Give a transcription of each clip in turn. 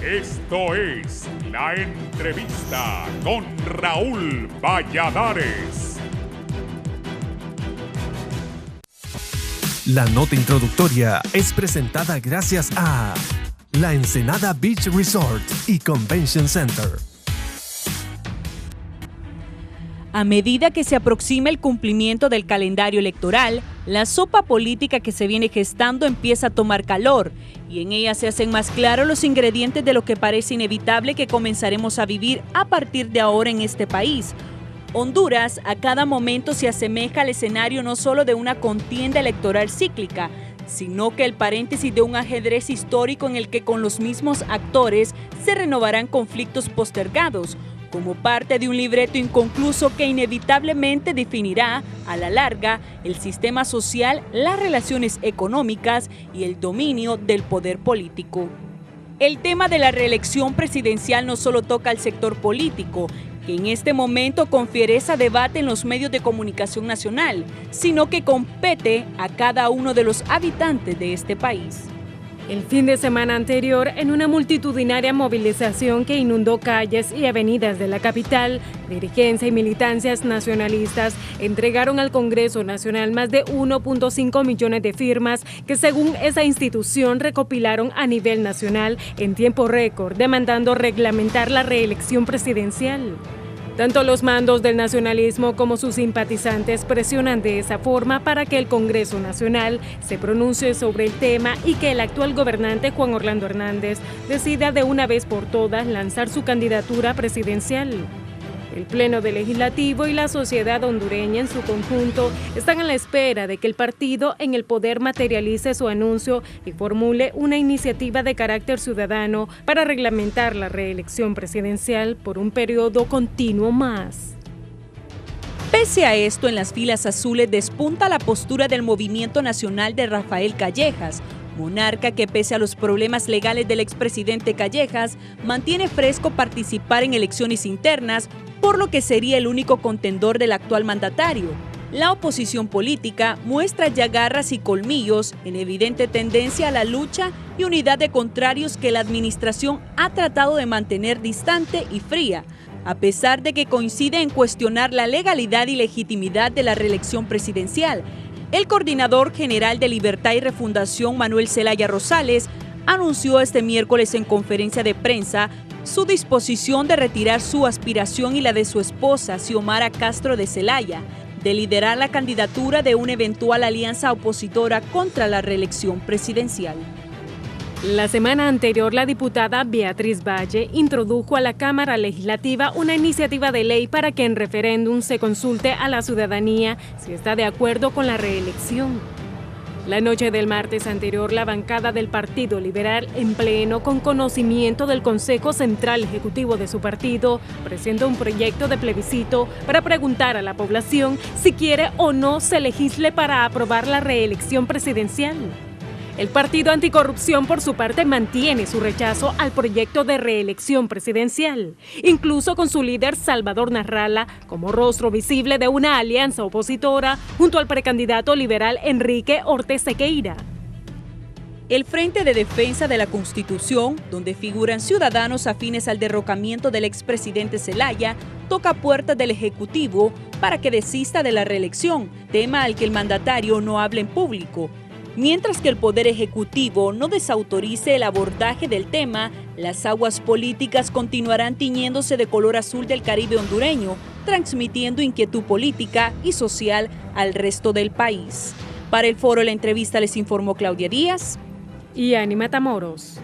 Esto es La Entrevista con Raúl Valladares. La nota introductoria es presentada gracias a La Ensenada Beach Resort y Convention Center. A medida que se aproxima el cumplimiento del calendario electoral, la sopa política que se viene gestando empieza a tomar calor y en ella se hacen más claros los ingredientes de lo que parece inevitable que comenzaremos a vivir a partir de ahora en este país. Honduras a cada momento se asemeja al escenario no solo de una contienda electoral cíclica, sino que el paréntesis de un ajedrez histórico en el que con los mismos actores se renovarán conflictos postergados, como parte de un libreto inconcluso que inevitablemente definirá, a la larga, el sistema social, las relaciones económicas y el dominio del poder político. El tema de la reelección presidencial no solo toca al sector político, que en este momento con fiereza debate en los medios de comunicación nacional, sino que compete a cada uno de los habitantes de este país. El fin de semana anterior, en una multitudinaria movilización que inundó calles y avenidas de la capital, dirigencia y militancias nacionalistas entregaron al Congreso Nacional más de 1.5 millones de firmas que según esa institución recopilaron a nivel nacional en tiempo récord, demandando reglamentar la reelección presidencial. Tanto los mandos del nacionalismo como sus simpatizantes presionan de esa forma para que el Congreso Nacional se pronuncie sobre el tema y que el actual gobernante Juan Orlando Hernández decida de una vez por todas lanzar su candidatura presidencial. El Pleno del Legislativo y la sociedad hondureña en su conjunto están a la espera de que el partido en el poder materialice su anuncio y formule una iniciativa de carácter ciudadano para reglamentar la reelección presidencial por un periodo continuo más. Pese a esto, en las filas azules despunta la postura del Movimiento Nacional de Rafael Callejas, monarca que pese a los problemas legales del expresidente Callejas, mantiene fresco participar en elecciones internas, por lo que sería el único contendor del actual mandatario. La oposición política muestra ya garras y colmillos en evidente tendencia a la lucha y unidad de contrarios que la administración ha tratado de mantener distante y fría, a pesar de que coincide en cuestionar la legalidad y legitimidad de la reelección presidencial. El coordinador general de Libertad y Refundación, Manuel Zelaya Rosales, anunció este miércoles en conferencia de prensa su disposición de retirar su aspiración y la de su esposa, Xiomara Castro de Zelaya, de liderar la candidatura de una eventual alianza opositora contra la reelección presidencial. La semana anterior, la diputada Beatriz Valle introdujo a la Cámara Legislativa una iniciativa de ley para que en referéndum se consulte a la ciudadanía si está de acuerdo con la reelección. La noche del martes anterior, la bancada del Partido Liberal, en pleno, con conocimiento del Consejo Central Ejecutivo de su partido, presentó un proyecto de plebiscito para preguntar a la población si quiere o no se legisle para aprobar la reelección presidencial. El Partido Anticorrupción, por su parte, mantiene su rechazo al proyecto de reelección presidencial, incluso con su líder Salvador Narrala como rostro visible de una alianza opositora junto al precandidato liberal Enrique Ortiz Sequeira. El Frente de Defensa de la Constitución, donde figuran ciudadanos afines al derrocamiento del expresidente Zelaya, toca puertas del Ejecutivo para que desista de la reelección, tema al que el mandatario no habla en público. Mientras que el Poder Ejecutivo no desautorice el abordaje del tema, las aguas políticas continuarán tiñéndose de color azul del Caribe hondureño, transmitiendo inquietud política y social al resto del país. Para el Foro La Entrevista les informó Claudia Díaz y Ani Matamoros.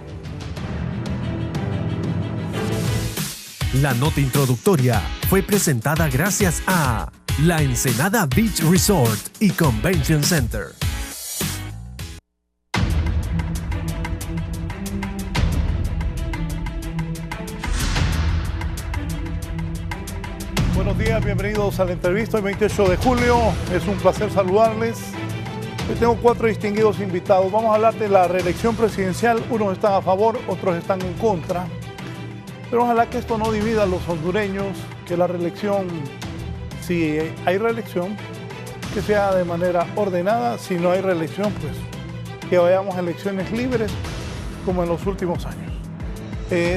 La nota introductoria fue presentada gracias a La Ensenada Beach Resort y Convention Center. Buenos días, bienvenidos a la entrevista del 28 de julio. Es un placer saludarles. Hoy tengo 4 distinguidos invitados. Vamos a hablar de la reelección presidencial. Unos están a favor, otros están en contra. Pero ojalá que esto no divida a los hondureños, que la reelección, si hay reelección, que sea de manera ordenada. Si no hay reelección, pues que vayamos a elecciones libres como en los últimos años.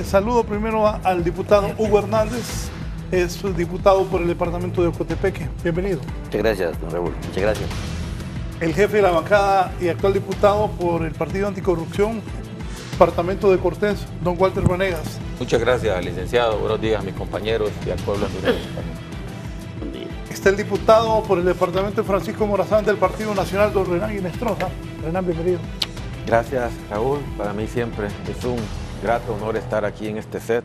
Saludo primero al diputado Hugo Hernández, es diputado por el departamento de Ocotepeque. Bienvenido. Muchas gracias, don Raúl. Muchas gracias. El jefe de la bancada y actual diputado por el Partido Anticorrupción, departamento de Cortés, don Walter Vanegas. Muchas gracias, licenciado. Buenos días a mis compañeros y al pueblo hondureño. Está el diputado por el departamento de Francisco Morazán del Partido Nacional, don Renan Inestrosa. Renan, bienvenido. Gracias, Raúl. Para mí siempre es un grato honor estar aquí en este set,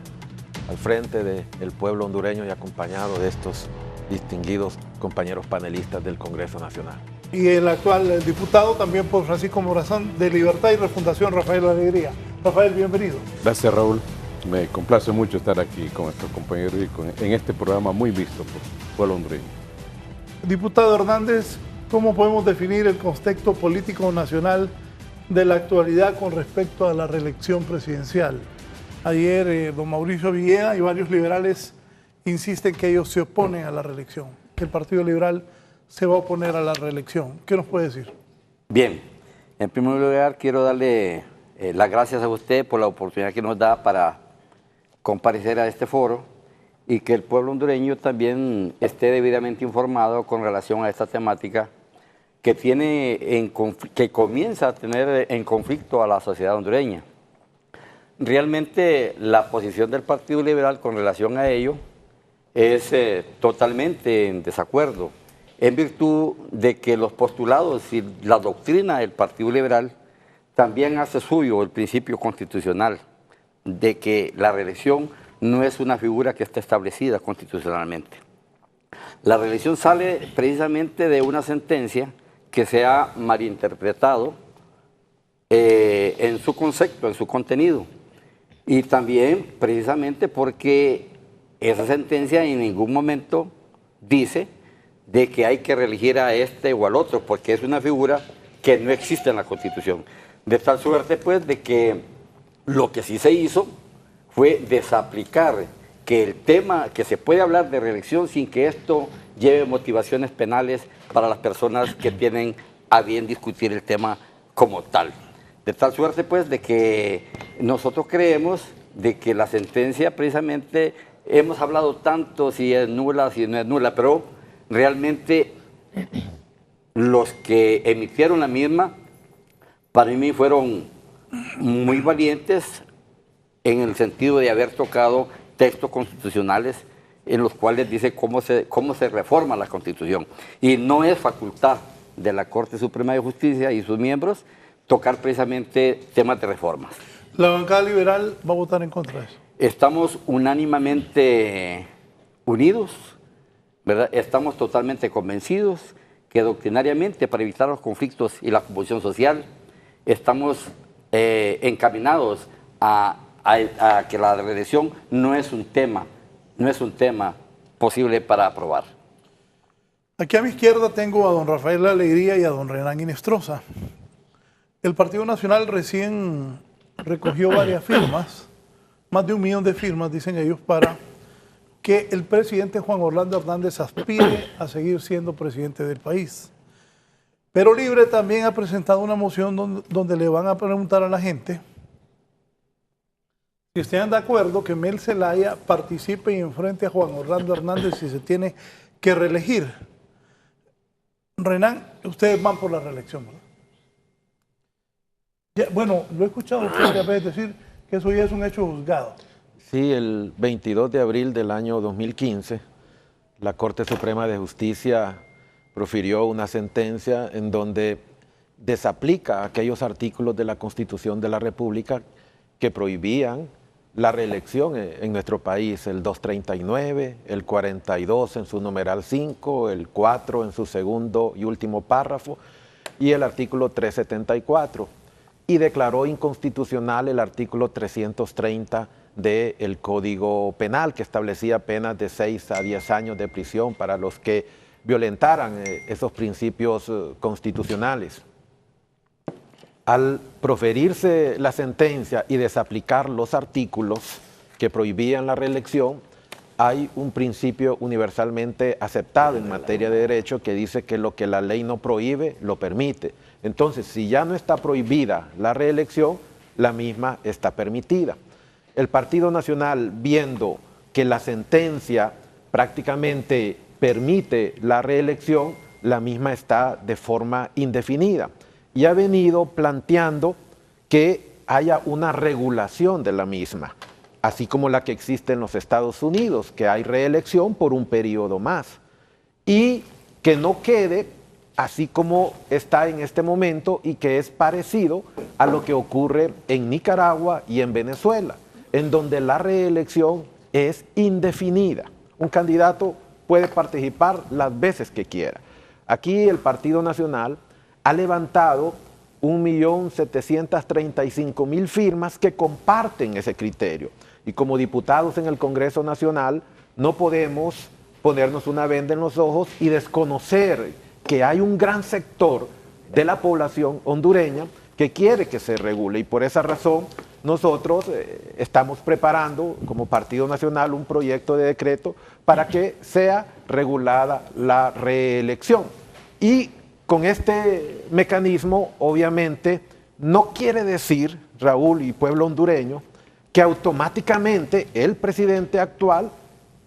al frente del pueblo hondureño y acompañado de estos distinguidos compañeros panelistas del Congreso Nacional. Y el actual diputado también por Francisco Morazán de Libertad y Refundación, Rafael Alegría. Rafael, bienvenido. Gracias, Raúl. Me complace mucho estar aquí con nuestros compañeros y en este programa muy visto por el pueblo hondureño. Diputado Hernández, ¿cómo podemos definir el contexto político nacional de la actualidad con respecto a la reelección presidencial? Ayer don Mauricio Villeda y varios liberales insisten que ellos se oponen a la reelección, que el Partido Liberal se va a oponer a la reelección. ¿Qué nos puede decir? Bien, en primer lugar quiero darle las gracias a usted por la oportunidad que nos da para comparecer a este foro y que el pueblo hondureño también esté debidamente informado con relación a esta temática que comienza a tener en conflicto a la sociedad hondureña. Realmente la posición del Partido Liberal con relación a ello es totalmente en desacuerdo, en virtud de que los postulados y la doctrina del Partido Liberal también hace suyo el principio constitucional de que la reelección no es una figura que esté establecida constitucionalmente. La reelección sale precisamente de una sentencia que se ha malinterpretado en su concepto, en su contenido, y también precisamente porque esa sentencia en ningún momento dice de que hay que reelegir a este o al otro, porque es una figura que no existe en la Constitución. De tal suerte, pues, de que lo que sí se hizo fue desaplicar que el tema, que se puede hablar de reelección sin que esto lleve motivaciones penales para las personas que tienen a bien discutir el tema como tal. De tal suerte, pues, de que nosotros creemos de que la sentencia, precisamente, hemos hablado tanto si es nula, si no es nula, pero realmente los que emitieron la misma, para mí fueron muy valientes en el sentido de haber tocado textos constitucionales en los cuales dice cómo se reforma la Constitución. Y no es facultad de la Corte Suprema de Justicia y sus miembros tocar precisamente temas de reformas. ¿La bancada liberal va a votar en contra de eso? Estamos unánimamente unidos, ¿verdad? Estamos totalmente convencidos que doctrinariamente, para evitar los conflictos y la confusión social, estamos encaminados a que la reelección no es un tema posible para aprobar. Aquí a mi izquierda tengo a don Rafael Alegría y a don Renan Inestrosa. El Partido Nacional recién recogió varias firmas, más de 1 millón de firmas, dicen ellos, para que el presidente Juan Orlando Hernández aspire a seguir siendo presidente del país. Pero Libre también ha presentado una moción donde le van a preguntar a la gente si estén de acuerdo que Mel Zelaya participe y enfrente a Juan Orlando Hernández si se tiene que reelegir. Renan, ustedes van por la reelección, ¿verdad? Ya, bueno, lo he escuchado usted varias veces decir que eso ya es un hecho juzgado. Sí, el 22 de abril del año 2015, la Corte Suprema de Justicia profirió una sentencia en donde desaplica aquellos artículos de la Constitución de la República que prohibían la reelección en nuestro país, el 239, el 42 en su numeral 5, el 4 en su segundo y último párrafo y el artículo 374, y declaró inconstitucional el artículo 330 del Código Penal, que establecía penas de 6 a 10 años de prisión para los que violentaran esos principios constitucionales. Al proferirse la sentencia y desaplicar los artículos que prohibían la reelección, hay un principio universalmente aceptado en materia de derecho que dice que lo que la ley no prohíbe, lo permite. Entonces, si ya no está prohibida la reelección, la misma está permitida. el Partido Nacional, viendo que la sentencia prácticamente permite la reelección, la misma está de forma indefinida y ha venido planteando que haya una regulación de la misma, así como la que existe en los Estados Unidos, que hay reelección por un periodo más, y que no quede así como está en este momento y que es parecido a lo que ocurre en Nicaragua y en Venezuela, en donde la reelección es indefinida. Un candidato puede participar las veces que quiera. Aquí el Partido Nacional ha levantado 1.735.000 firmas que comparten ese criterio. Y como diputados en el Congreso Nacional no podemos ponernos una venda en los ojos y desconocer que hay un gran sector de la población hondureña que quiere que se regule. Y por esa razón nosotros estamos preparando como Partido Nacional un proyecto de decreto para que sea regulada la reelección. Y con este mecanismo, obviamente, no quiere decir, Raúl y pueblo hondureño, que automáticamente el presidente actual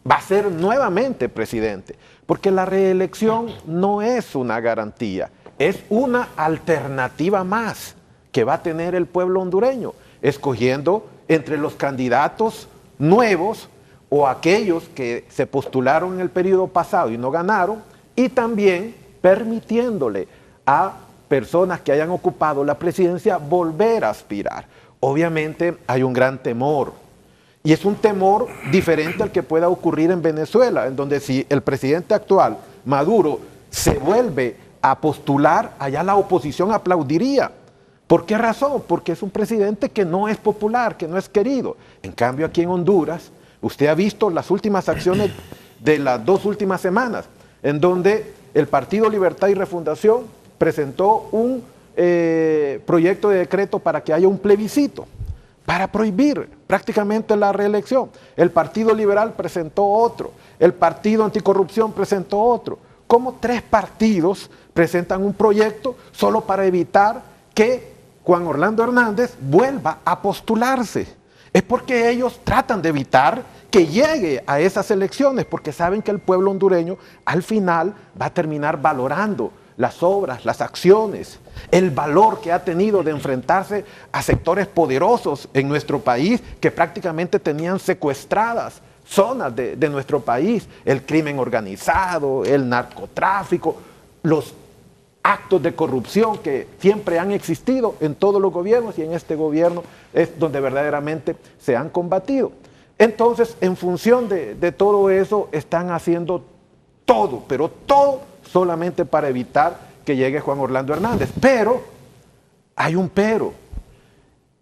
va a ser nuevamente presidente, porque la reelección no es una garantía, es una alternativa más que va a tener el pueblo hondureño, escogiendo entre los candidatos nuevos o aquellos que se postularon en el periodo pasado y no ganaron, y también permitiéndole a personas que hayan ocupado la presidencia volver a aspirar. Obviamente hay un gran temor, y es un temor diferente al que pueda ocurrir en Venezuela, en donde si el presidente actual, Maduro, se vuelve a postular, allá la oposición aplaudiría. ¿Por qué razón? Porque es un presidente que no es popular, que no es querido. En cambio, aquí en Honduras, usted ha visto las últimas acciones de las 2 últimas semanas, en donde el Partido Libertad y Refundación presentó un proyecto de decreto para que haya un plebiscito, para prohibir prácticamente la reelección. El Partido Liberal presentó otro, el Partido Anticorrupción presentó otro. ¿Cómo 3 partidos presentan un proyecto solo para evitar que Juan Orlando Hernández vuelva a postularse? Es porque ellos tratan de evitar que llegue a esas elecciones, porque saben que el pueblo hondureño al final va a terminar valorando las obras, las acciones, el valor que ha tenido de enfrentarse a sectores poderosos en nuestro país que prácticamente tenían secuestradas zonas de nuestro país, el crimen organizado, el narcotráfico, los actos de corrupción que siempre han existido en todos los gobiernos, y en este gobierno es donde verdaderamente se han combatido. Entonces, en función de todo eso, están haciendo todo, pero todo solamente para evitar que llegue Juan Orlando Hernández. Pero, hay un pero,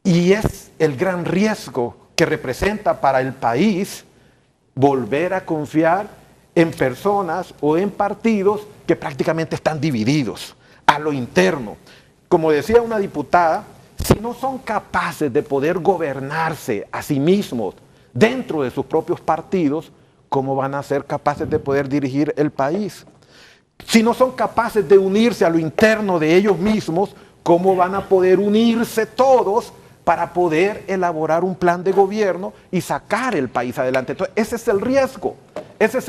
y es el gran riesgo que representa para el país volver a confiar en personas o en partidos que prácticamente están divididos a lo interno. Como decía una diputada, si no son capaces de poder gobernarse a sí mismos dentro de sus propios partidos, ¿cómo van a ser capaces de poder dirigir el país? Si no son capaces de unirse a lo interno de ellos mismos, ¿cómo van a poder unirse todos para poder elaborar un plan de gobierno y sacar el país adelante? Entonces, ese es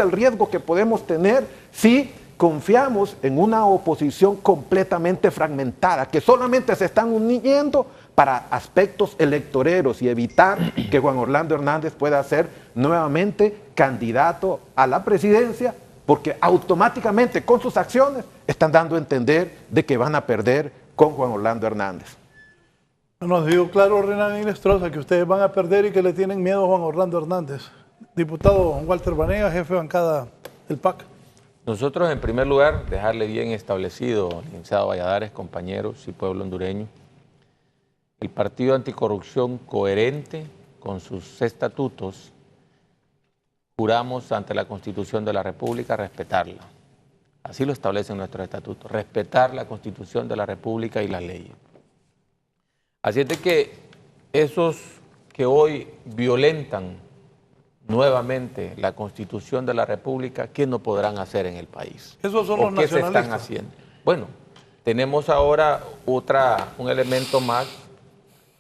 el riesgo que podemos tener si confiamos en una oposición completamente fragmentada, que solamente se están uniendo para aspectos electoreros y evitar que Juan Orlando Hernández pueda ser nuevamente candidato a la presidencia, porque automáticamente con sus acciones están dando a entender de que van a perder con Juan Orlando Hernández. Nos dijo claro Renan Inestrosa que ustedes van a perder y que le tienen miedo a Juan Orlando Hernández. Diputado Walter Vanega, jefe de bancada del PAC. Nosotros, en primer lugar, dejarle bien establecido, licenciado Valladares, compañeros y pueblo hondureño, el Partido Anticorrupción, coherente con sus estatutos, juramos ante la Constitución de la República respetarla. Así lo establecen nuestros estatutos, respetar la Constitución de la República y las leyes. Así es de que esos que hoy violentan nuevamente la Constitución de la República, ¿qué no podrán hacer en el país? Esos son los nacionalistas. ¿Qué se están haciendo? Bueno, tenemos ahora un elemento más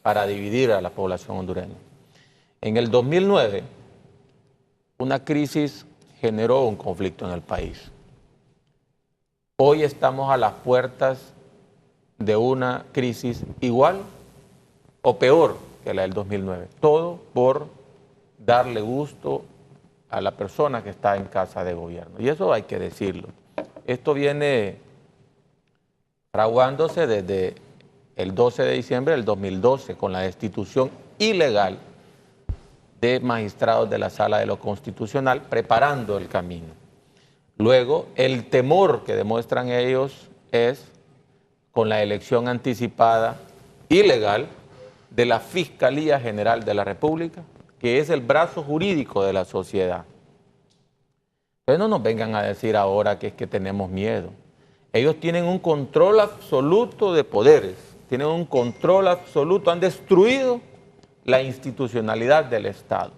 para dividir a la población hondureña. En el 2009, una crisis generó un conflicto en el país. Hoy estamos a las puertas de una crisis igual o peor que la del 2009. Todo por darle gusto a la persona que está en casa de gobierno. Y eso hay que decirlo. Esto viene fraguándose desde el 12 de diciembre del 2012 con la destitución ilegal de magistrados de la Sala de lo Constitucional, preparando el camino. Luego, el temor que demuestran ellos es con la elección anticipada ilegal de la Fiscalía General de la República, que es el brazo jurídico de la sociedad. Entonces no nos vengan a decir ahora que es que tenemos miedo. Ellos tienen un control absoluto de poderes, tienen un control absoluto, han destruido la institucionalidad del Estado.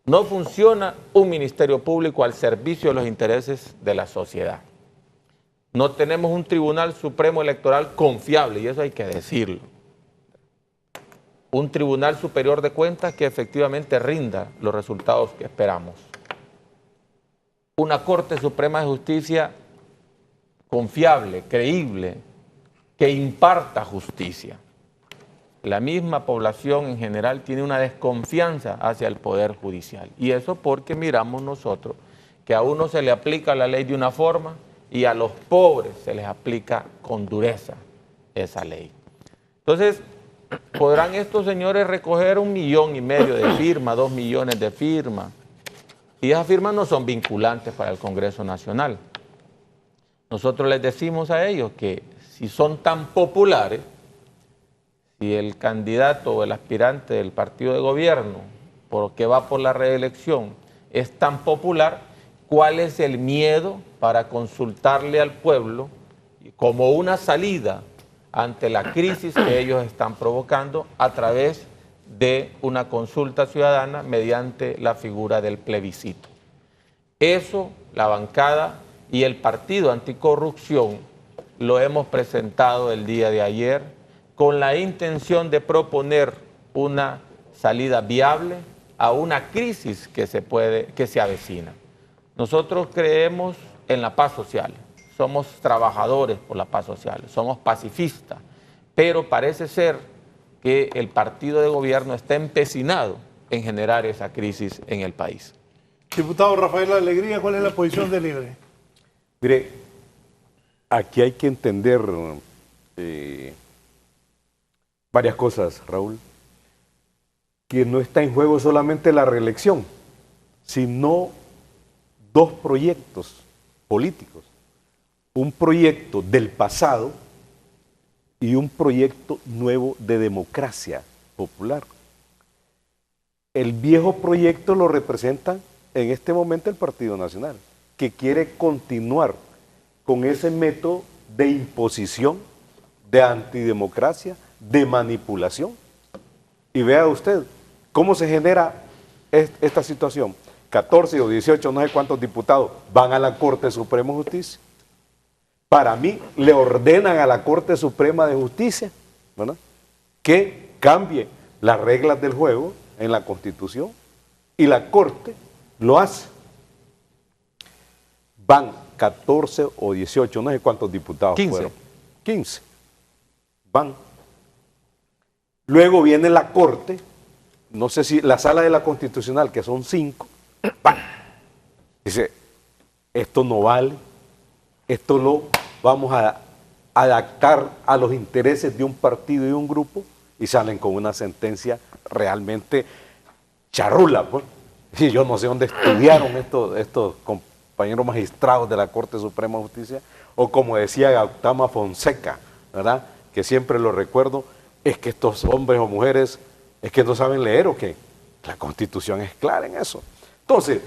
No funciona un ministerio público al servicio de los intereses de la sociedad. No tenemos un Tribunal Supremo Electoral confiable, y eso hay que decirlo. Un Tribunal Superior de Cuentas que efectivamente rinda los resultados que esperamos. Una Corte Suprema de Justicia confiable, creíble, que imparta justicia. La misma población en general tiene una desconfianza hacia el Poder Judicial. Y eso porque miramos nosotros que a uno se le aplica la ley de una forma y a los pobres se les aplica con dureza esa ley. Entonces, ¿podrán estos señores recoger 1,5 millones de firmas, 2 millones de firmas? Y esas firmas no son vinculantes para el Congreso Nacional. Nosotros les decimos a ellos que si son tan populares, si el candidato o el aspirante del partido de gobierno, porque va por la reelección, es tan popular, ¿cuál es el miedo para consultarle al pueblo como una salida ante la crisis que ellos están provocando a través de una consulta ciudadana mediante la figura del plebiscito? Eso, la bancada y el Partido Anticorrupción lo hemos presentado el día de ayer con la intención de proponer una salida viable a una crisis que se avecina. Nosotros creemos en la paz social, somos trabajadores por la paz social, somos pacifistas, pero parece ser que el partido de gobierno está empecinado en generar esa crisis en el país. Diputado Rafael Alegría, ¿cuál es la posición de Libre? Mire, aquí hay que entender varias cosas, Raúl, que no está en juego solamente la reelección, sino dos proyectos políticos, un proyecto del pasado y un proyecto nuevo de democracia popular. El viejo proyecto lo representa en este momento el Partido Nacional, que quiere continuar con ese método de imposición, de antidemocracia, de manipulación. Y vea usted cómo se genera esta situación. 14 o 18, no sé cuántos diputados van a la Corte Suprema de Justicia. Para mí, le ordenan a la Corte Suprema de Justicia, ¿verdad?, que cambie las reglas del juego en la Constitución, y la Corte lo hace. Van 14 o 18, no sé cuántos diputados 15. fueron. 15. Van. Luego viene la Corte, no sé si la Sala de la Constitucional, que son 5, dice, esto no vale, esto lo vamos a adaptar a los intereses de un partido y un grupo, y salen con una sentencia realmente charrula, pues. Y yo no sé dónde estudiaron estos compañeros magistrados de la Corte Suprema de Justicia, o como decía Gautama Fonseca, ¿verdad?, que siempre lo recuerdo, es que estos hombres o mujeres es que no saben leer o qué. La Constitución es clara en eso. Entonces,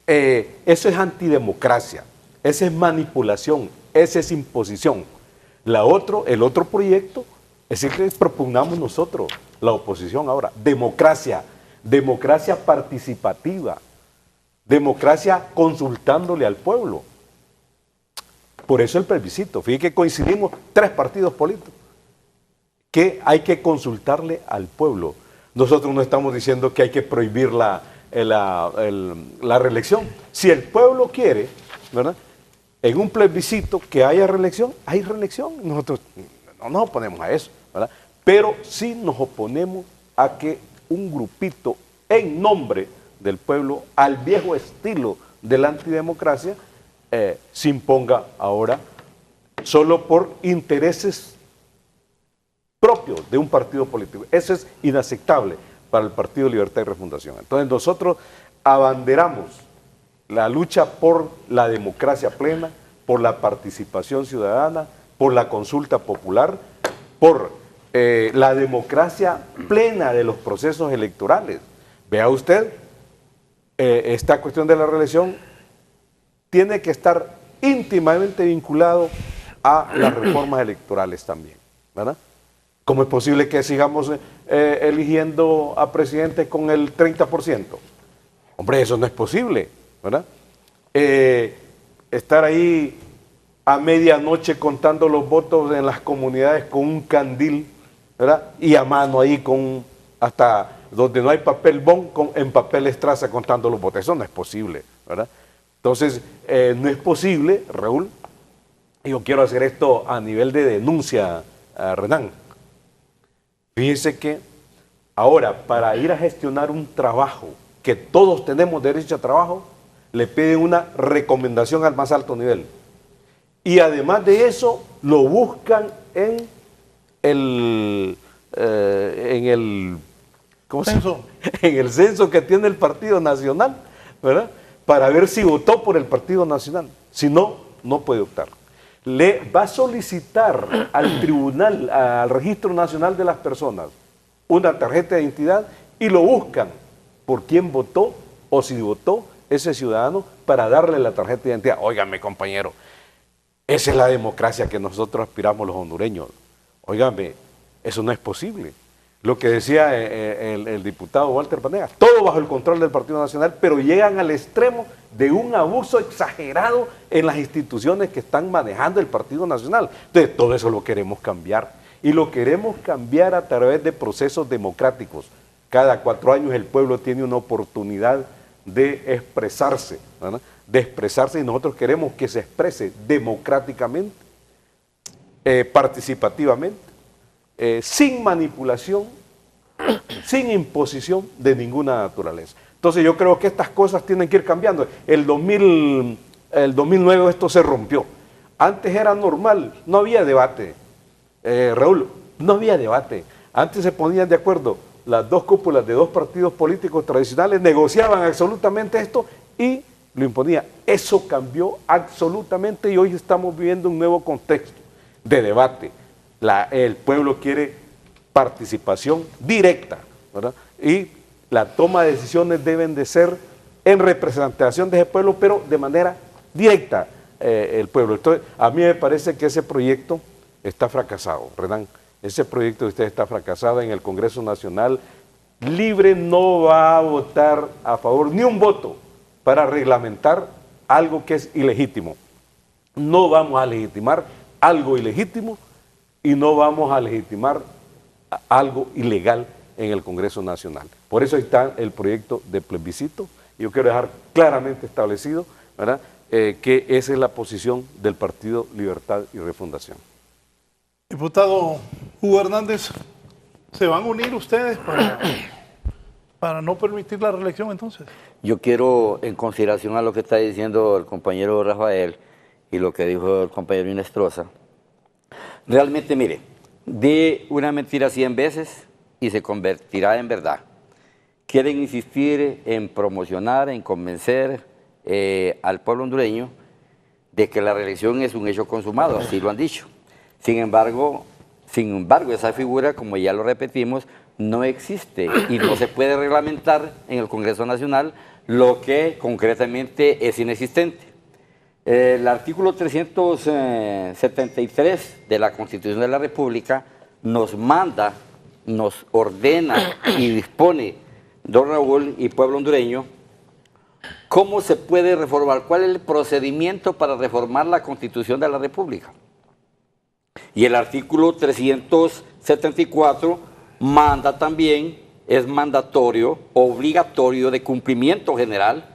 eso es antidemocracia, esa es manipulación, esa es imposición. El otro proyecto es el que propugnamos nosotros, la oposición ahora, democracia participativa, democracia consultándole al pueblo. Por eso el plebiscito. Fíjate que coincidimos 3 partidos políticos, que hay que consultarle al pueblo. Nosotros no estamos diciendo que hay que prohibir la reelección. Si el pueblo quiere, ¿verdad?, en un plebiscito que haya reelección, hay reelección. Nosotros no nos oponemos a eso, ¿verdad? Pero sí nos oponemos a que un grupito en nombre del pueblo, al viejo estilo de la antidemocracia, se imponga ahora solo por intereses propios de un partido político. Eso es inaceptable para el Partido Libertad y Refundación. Entonces nosotros abanderamos la lucha por la democracia plena, por la participación ciudadana, por la consulta popular, por la democracia plena de los procesos electorales. Vea usted, esta cuestión de la reelección tiene que estar íntimamente vinculado a las reformas electorales también, ¿verdad? ¿Cómo es posible que sigamos eligiendo a presidentes con el 30%? Hombre, eso no es posible, ¿verdad? Estar ahí a medianoche contando los votos en las comunidades con un candil, ¿verdad? Y a mano ahí con hasta donde no hay papel bond, en papel estraza contando los votos. Eso no es posible, ¿verdad? Entonces, no es posible, Raúl, y yo quiero hacer esto a nivel de denuncia, Renan. Fíjese que ahora, para ir a gestionar un trabajo, que todos tenemos derecho a trabajo, le piden una recomendación al más alto nivel. Y además de eso, lo buscan en el ¿cómo se llama? En el censo que tiene el Partido Nacional, ¿verdad?, para ver si votó por el Partido Nacional. Si no, no puede optar. Le va a solicitar al tribunal, al Registro Nacional de las Personas, una tarjeta de identidad y lo buscan por quién votó o si votó ese ciudadano para darle la tarjeta de identidad. Óigame, compañero, esa es la democracia que nosotros aspiramos los hondureños. Óigame, eso no es posible. Lo que decía el diputado Walter Panega, todo bajo el control del Partido Nacional, pero llegan al extremo de un abuso exagerado en las instituciones que están manejando el Partido Nacional. Entonces, todo eso lo queremos cambiar. Y lo queremos cambiar a través de procesos democráticos. Cada 4 años el pueblo tiene una oportunidad de expresarse, ¿verdad?, de expresarse, y nosotros queremos que se exprese democráticamente, participativamente, sin manipulación, sin imposición de ninguna naturaleza. Entonces yo creo que estas cosas tienen que ir cambiando. El 2009 esto se rompió. Antes era normal, no había debate. Raúl, no había debate. Antes se ponían de acuerdo las dos cúpulas de dos partidos políticos tradicionales, negociaban absolutamente esto y lo imponía. Eso cambió absolutamente y hoy estamos viviendo un nuevo contexto de debate. El pueblo quiere participación directa, ¿verdad? Y la toma de decisiones deben de ser en representación de ese pueblo, pero de manera directa el pueblo. Entonces, a mí me parece que ese proyecto está fracasado, Renan. Ese proyecto de usted está fracasado en el Congreso Nacional. Libre no va a votar a favor ni un voto para reglamentar algo que es ilegítimo. No vamos a legitimar algo ilegítimo y no vamos a legitimar algo ilegal en el Congreso Nacional. Por eso está el proyecto de plebiscito. Yo quiero dejar claramente establecido, ¿verdad?, que esa es la posición del Partido Libertad y Refundación. Diputado Hugo Hernández, ¿se van a unir ustedes para no permitir la reelección entonces? Yo quiero, en consideración a lo que está diciendo el compañero Rafael y lo que dijo el compañero Inestrosa, realmente, mire, di una mentira 100 veces y se convertirá en verdad. Quieren insistir en promocionar, en convencer al pueblo hondureño de que la reelección es un hecho consumado, así lo han dicho. Sin embargo, esa figura, como ya lo repetimos, no existe y no se puede reglamentar en el Congreso Nacional, lo que concretamente es inexistente. El artículo 373 de la Constitución de la República nos manda, nos ordena y dispone, don Raúl y pueblo hondureño, cómo se puede reformar, cuál es el procedimiento para reformar la Constitución de la República. Y el artículo 374 manda también es mandatorio, obligatorio, de cumplimiento general,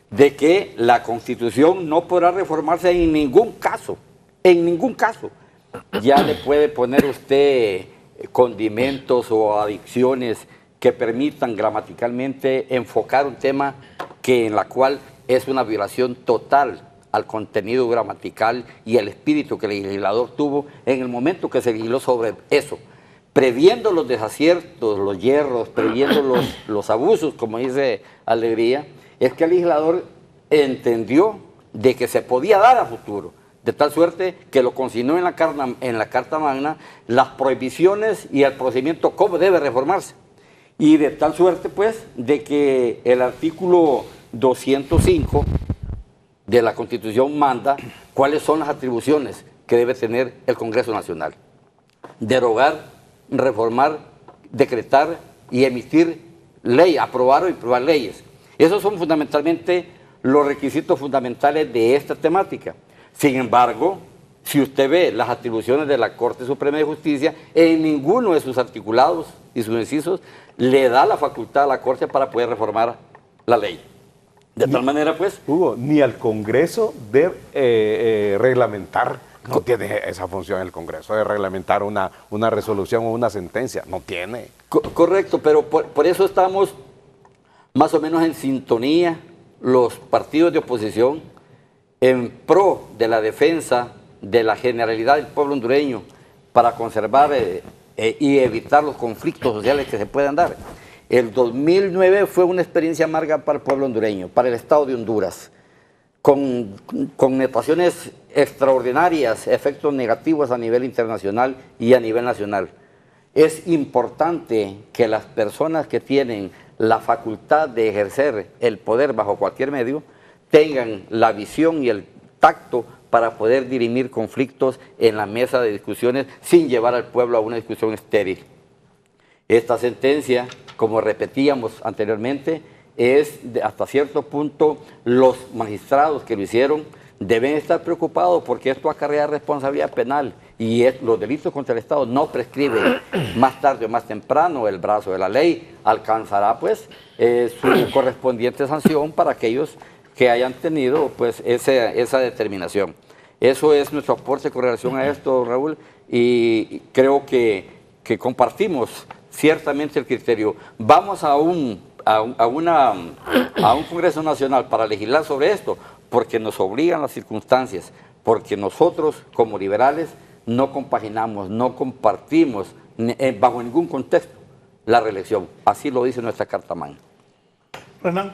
de que la Constitución no podrá reformarse en ningún caso, en ningún caso. Ya le puede poner usted condimentos o adicciones que permitan gramaticalmente enfocar un tema en la cual es una violación total al contenido gramatical y al espíritu que el legislador tuvo en el momento que se legisló sobre eso, previendo los desaciertos, los hierros, previendo los abusos, como dice Alegría. Es que el legislador entendió de que se podía dar a futuro, de tal suerte que lo consignó en la Carta Magna las prohibiciones y el procedimiento cómo debe reformarse. Y de tal suerte, pues, de que el artículo 205 de la Constitución manda cuáles son las atribuciones que debe tener el Congreso Nacional. Derogar, reformar, decretar y emitir ley, aprobar o aprobar leyes. Esos son fundamentalmente los requisitos fundamentales de esta temática. Sin embargo, si usted ve las atribuciones de la Corte Suprema de Justicia, en ninguno de sus articulados y sus incisos le da la facultad a la Corte para poder reformar la ley. De tal manera, pues... Hugo, ni al Congreso de reglamentar, no tiene esa función el Congreso, de reglamentar una resolución o una sentencia, no tiene. Correcto, pero por eso estamos más o menos en sintonía los partidos de oposición en pro de la defensa de la generalidad del pueblo hondureño para conservar y evitar los conflictos sociales que se puedan dar. El 2009 fue una experiencia amarga para el pueblo hondureño, para el Estado de Honduras, con connotaciones extraordinarias, efectos negativos a nivel internacional y a nivel nacional. Es importante que las personas que tienen la facultad de ejercer el poder bajo cualquier medio tengan la visión y el tacto para poder dirimir conflictos en la mesa de discusiones sin llevar al pueblo a una discusión estéril. Esta sentencia, como repetíamos anteriormente, es hasta cierto punto los magistrados que lo hicieron deben estar preocupados porque esto acarrea responsabilidad penal y los delitos contra el Estado no prescriben. Más tarde o más temprano el brazo de la ley alcanzará pues su correspondiente sanción para aquellos que hayan tenido pues esa determinación. Eso es nuestro aporte con relación a esto, Raúl, y creo que compartimos ciertamente el criterio. Vamos a un Congreso Nacional para legislar sobre esto, porque nos obligan las circunstancias, porque nosotros como liberales no compaginamos, no compartimos bajo ningún contexto la reelección. Así lo dice nuestra Carta Magna. Renan.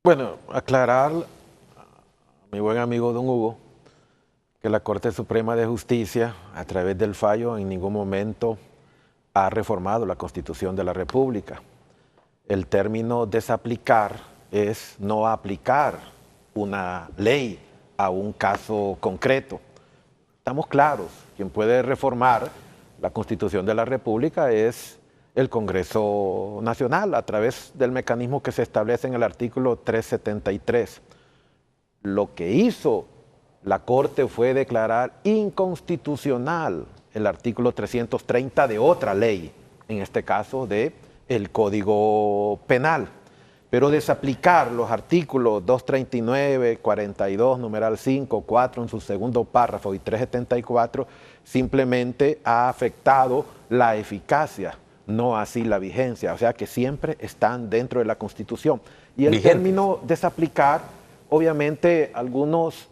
Bueno, aclarar a mi buen amigo don Hugo que la Corte Suprema de Justicia, a través del fallo, en ningún momento ha reformado la Constitución de la República. El término desaplicar es no aplicar una ley a un caso concreto. Estamos claros, quien puede reformar la Constitución de la República es el Congreso Nacional a través del mecanismo que se establece en el artículo 373. Lo que hizo la Corte fue declarar inconstitucional el artículo 330 de otra ley, en este caso del Código Penal. Pero desaplicar los artículos 239, 42, numeral 5, 4 en su segundo párrafo y 374 simplemente ha afectado la eficacia, no así la vigencia, o sea que siempre están dentro de la Constitución. Y el término desaplicar, obviamente algunos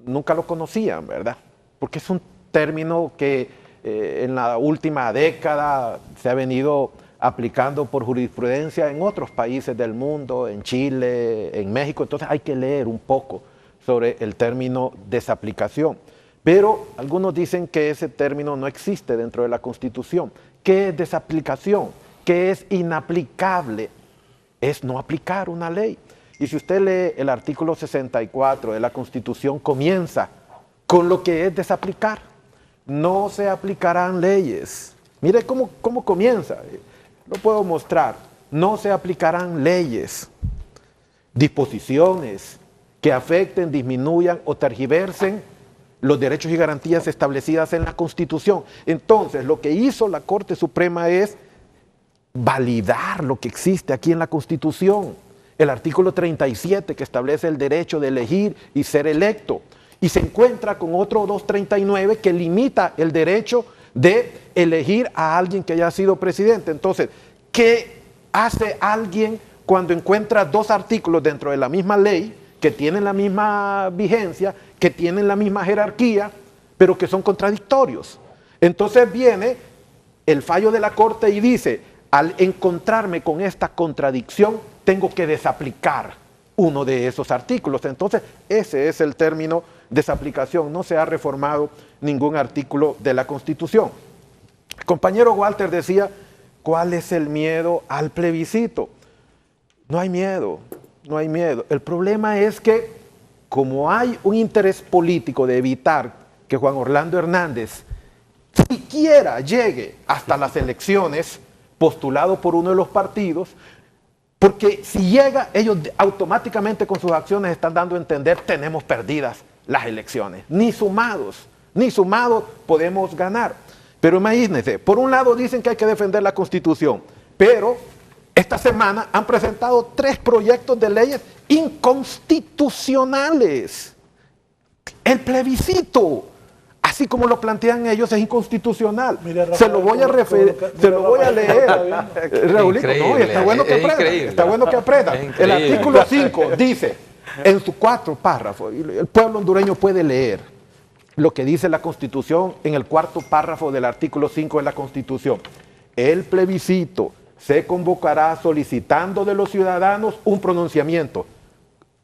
nunca lo conocían, ¿verdad? Porque es un término que en la última década se ha venido aplicando por jurisprudencia en otros países del mundo, en Chile, en México, entonces hay que leer un poco sobre el término desaplicación. Pero algunos dicen que ese término no existe dentro de la Constitución. ¿Qué es desaplicación? ¿Qué es inaplicable? Es no aplicar una ley. Y si usted lee el artículo 64 de la Constitución, comienza con lo que es desaplicar. No se aplicarán leyes. Mire cómo comienza. Lo puedo mostrar. No se aplicarán leyes, disposiciones que afecten, disminuyan o tergiversen los derechos y garantías establecidas en la Constitución. Entonces, lo que hizo la Corte Suprema es validar lo que existe aquí en la Constitución. El artículo 37 que establece el derecho de elegir y ser electo. Y se encuentra con otro 239 que limita el derecho de elegir a alguien que haya sido presidente. Entonces, ¿qué hace alguien cuando encuentra dos artículos dentro de la misma ley que tienen la misma vigencia, que tienen la misma jerarquía, pero que son contradictorios? Entonces viene el fallo de la Corte y dice, al encontrarme con esta contradicción, tengo que desaplicar uno de esos artículos. Entonces, ese es el término desaplicación. No se ha reformado ningún artículo de la Constitución. El compañero Walter decía, ¿cuál es el miedo al plebiscito? No hay miedo, no hay miedo. El problema es que, como hay un interés político de evitar que Juan Orlando Hernández siquiera llegue hasta las elecciones, postulado por uno de los partidos, porque si llega, ellos automáticamente con sus acciones están dando a entender, tenemos perdidas las elecciones. Ni sumados podemos ganar. Pero imagínense, por un lado dicen que hay que defender la Constitución, pero esta semana han presentado 3 proyectos de leyes inconstitucionales. El plebiscito, así como lo plantean ellos, es inconstitucional. Mira, Rafael, se lo voy a referir, se lo voy a leer. Raulito, no, está bueno que aprendan. Está bueno que aprendan. El artículo 5 dice, en sus 4 párrafos, el pueblo hondureño puede leer lo que dice la Constitución en el 4º párrafo del artículo 5 de la Constitución. El plebiscito se convocará solicitando de los ciudadanos un pronunciamiento.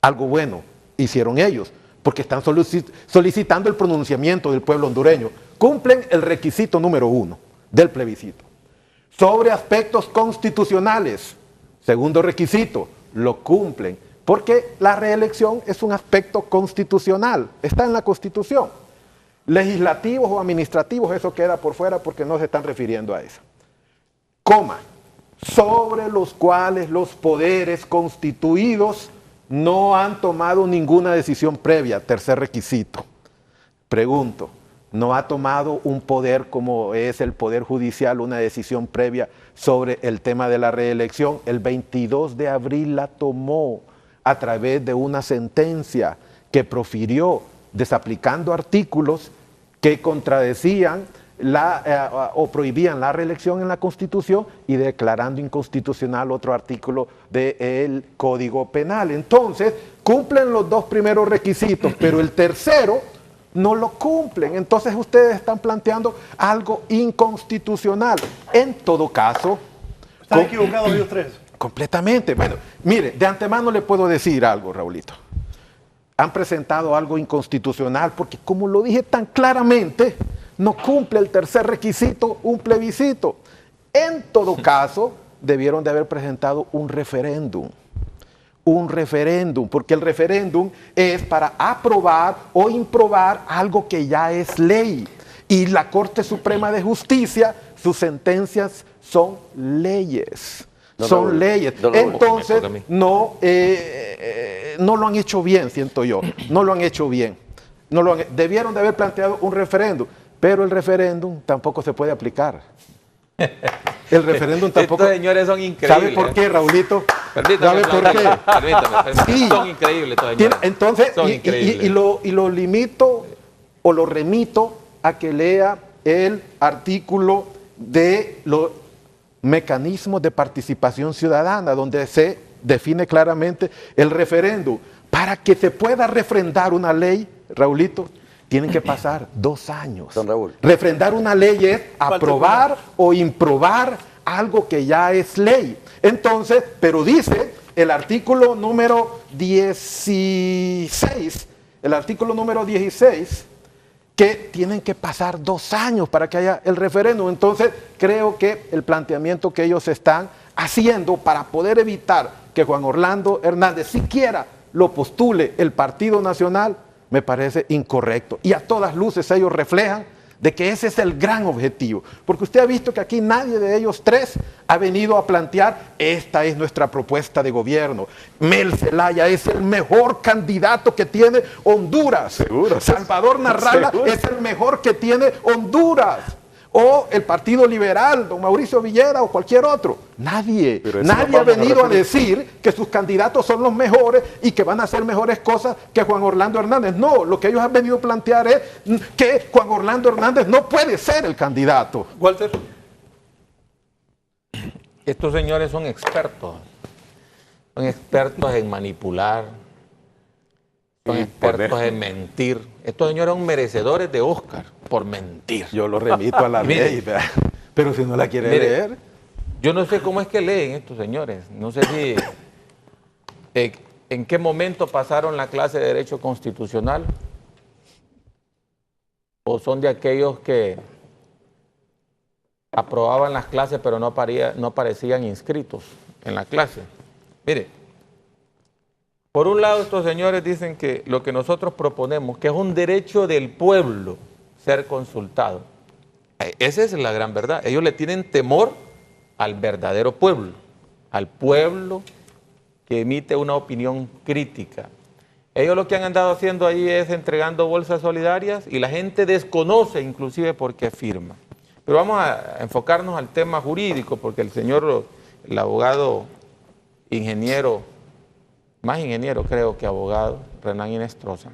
Algo bueno hicieron ellos, porque están solicitando el pronunciamiento del pueblo hondureño. Cumplen el requisito número 1 del plebiscito. Sobre aspectos constitucionales, segundo requisito, lo cumplen, porque la reelección es un aspecto constitucional, está en la Constitución. Legislativos o administrativos, eso queda por fuera porque no se están refiriendo a eso. Coma, sobre los cuales los poderes constituidos no han tomado ninguna decisión previa, tercer requisito. Pregunto, ¿no ha tomado un poder como es el Poder Judicial una decisión previa sobre el tema de la reelección? El 22 de abril la tomó a través de una sentencia que profirió desaplicando artículos que contradecían o prohibían la reelección en la Constitución y declarando inconstitucional otro artículo del Código Penal. Entonces, cumplen los 2 primeros requisitos, pero el tercero no lo cumplen. Entonces, ustedes están planteando algo inconstitucional. En todo caso... ¿Están equivocados ellos 3? Completamente. Bueno, mire, de antemano le puedo decir algo, Raulito. Han presentado algo inconstitucional porque, como lo dije tan claramente, no cumple el tercer requisito, un plebiscito. En todo caso, debieron de haber presentado un referéndum. Un referéndum, porque el referéndum es para aprobar o improbar algo que ya es ley. Y la Corte Suprema de Justicia, sus sentencias son leyes. Son leyes. Entonces, no lo han hecho bien, siento yo. No lo han hecho bien. Debieron de haber planteado un referéndum. Pero el referéndum tampoco se puede aplicar. El referéndum tampoco... Estos señores son increíbles. ¿Sabe por qué, Raulito? Permítame, ¿Sabe por qué? Permítame. Sí. Son increíbles estos señores. Entonces, son increíbles. Y lo limito o lo remito a que lea el artículo de los mecanismos de participación ciudadana, donde se define claramente el referéndum. Para que se pueda refrendar una ley, Raulito, tienen que pasar 2 años. Don Raúl. Refrendar una ley es aprobar o improbar algo que ya es ley. Entonces, pero dice el artículo número 16, que tienen que pasar 2 años para que haya el referéndum. Entonces, creo que el planteamiento que ellos están haciendo para poder evitar que Juan Orlando Hernández siquiera lo postule el Partido Nacional, me parece incorrecto. Y a todas luces ellos reflejan de que ese es el gran objetivo. Porque usted ha visto que aquí nadie de ellos 3 ha venido a plantear, esta es nuestra propuesta de gobierno. Mel Zelaya es el mejor candidato que tiene Honduras. Seguro. Salvador Narrala es el mejor que tiene Honduras. O el Partido Liberal, don Mauricio Villera o cualquier otro. Nadie. Pero eso Nadie nos ha vamos a venido a referir. decir que sus candidatos son los mejores y que van a hacer mejores cosas que Juan Orlando Hernández. No, lo que ellos han venido a plantear es que Juan Orlando Hernández no puede ser el candidato. Walter. Estos señores son expertos en manipular, son expertos en mentir. Estos señores son merecedores de Oscar por mentir. Yo lo remito a la Mire, ley, vea. Pero si no la quiere mire, leer. Yo no sé cómo es que leen estos señores. No sé si en qué momento pasaron la clase de Derecho Constitucional o son de aquellos que aprobaban las clases pero no parecían inscritos en la clase. Mire, por un lado estos señores dicen que lo que nosotros proponemos, que es un derecho del pueblo ser consultado. Esa es la gran verdad. Ellos le tienen temor al verdadero pueblo, al pueblo que emite una opinión crítica. Ellos lo que han andado haciendo ahí es entregando bolsas solidarias y la gente desconoce inclusive por qué firma. Pero vamos a enfocarnos al tema jurídico, porque el abogado ingeniero, más ingeniero creo que abogado, Renán Inestrosa.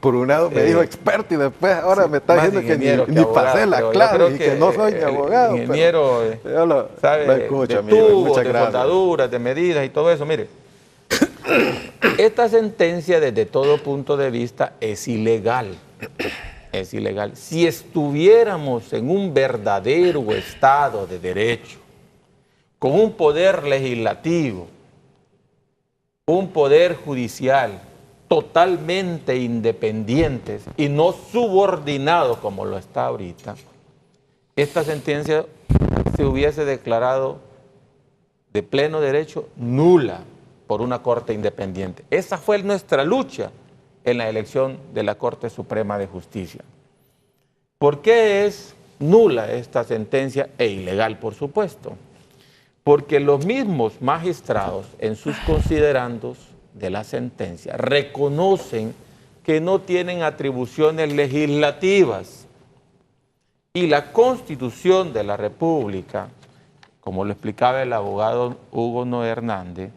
Por un lado me dijo experto y después ahora me está diciendo que ni pasé la clase y que no soy ni abogado. Ingeniero sabe lo escucho, de amigo, tubos, muchas de gracias. soldaduras, de medidas y todo eso. Mire, esta sentencia desde todo punto de vista es ilegal. Es ilegal. Si estuviéramos en un verdadero Estado de Derecho, con un poder legislativo, un poder judicial totalmente independientes y no subordinados como lo está ahorita, esta sentencia se hubiese declarado de pleno derecho nula por una Corte independiente. Esa fue nuestra lucha en la elección de la Corte Suprema de Justicia. ¿Por qué es nula esta sentencia e ilegal, por supuesto? Porque los mismos magistrados en sus considerandos de la sentencia reconocen que no tienen atribuciones legislativas y la Constitución de la República, como lo explicaba el abogado Hugo Noé Hernández,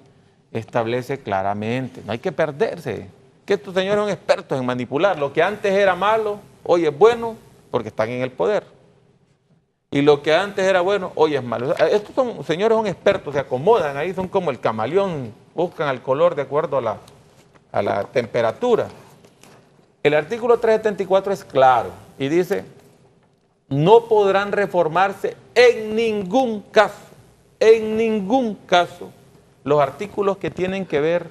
establece claramente, no hay que perderse, que estos señores son expertos en manipular, lo que antes era malo, hoy es bueno porque están en el poder. Y lo que antes era bueno, hoy es malo. Estos señores son expertos, se acomodan ahí, son como el camaleón, buscan el color de acuerdo a la temperatura. El artículo 374 es claro y dice, no podrán reformarse en ningún caso, los artículos que tienen que ver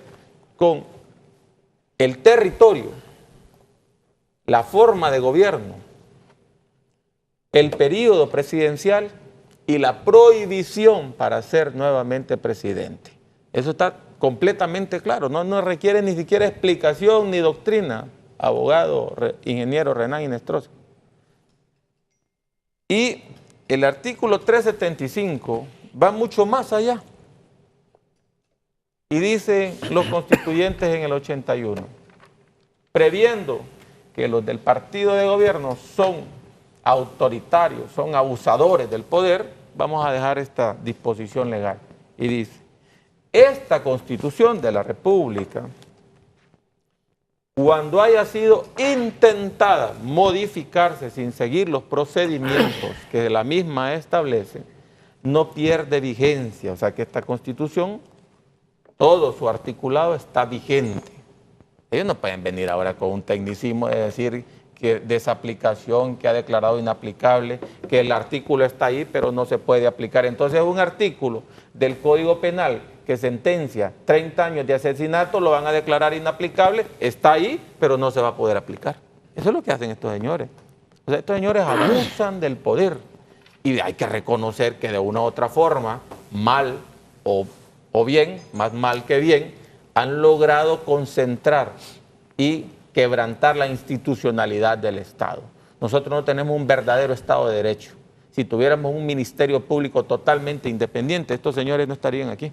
con el territorio, la forma de gobierno, el periodo presidencial y la prohibición para ser nuevamente presidente. Eso está completamente claro, no requiere ni siquiera explicación ni doctrina, abogado, ingeniero Renán Inestrosa. Y el artículo 375 va mucho más allá. Y dicen los constituyentes en el 81, previendo que los del partido de gobierno son autoritarios, son abusadores del poder, vamos a dejar esta disposición legal. Y dice, esta Constitución de la República, cuando haya sido intentada modificarse sin seguir los procedimientos que la misma establece, no pierde vigencia. O sea que esta Constitución, todo su articulado está vigente. Ellos no pueden venir ahora con un tecnicismo de decir que desaplicación, que ha declarado inaplicable, que el artículo está ahí pero no se puede aplicar. Entonces un artículo del Código Penal que sentencia 30 años de asesinato lo van a declarar inaplicable, está ahí pero no se va a poder aplicar. Eso es lo que hacen estos señores. O sea, estos señores abusan del poder y hay que reconocer que de una u otra forma, mal o bien, más mal que bien, han logrado concentrar y quebrantar la institucionalidad del Estado. Nosotros no tenemos un verdadero Estado de Derecho. Si tuviéramos un ministerio público totalmente independiente, estos señores no estarían aquí.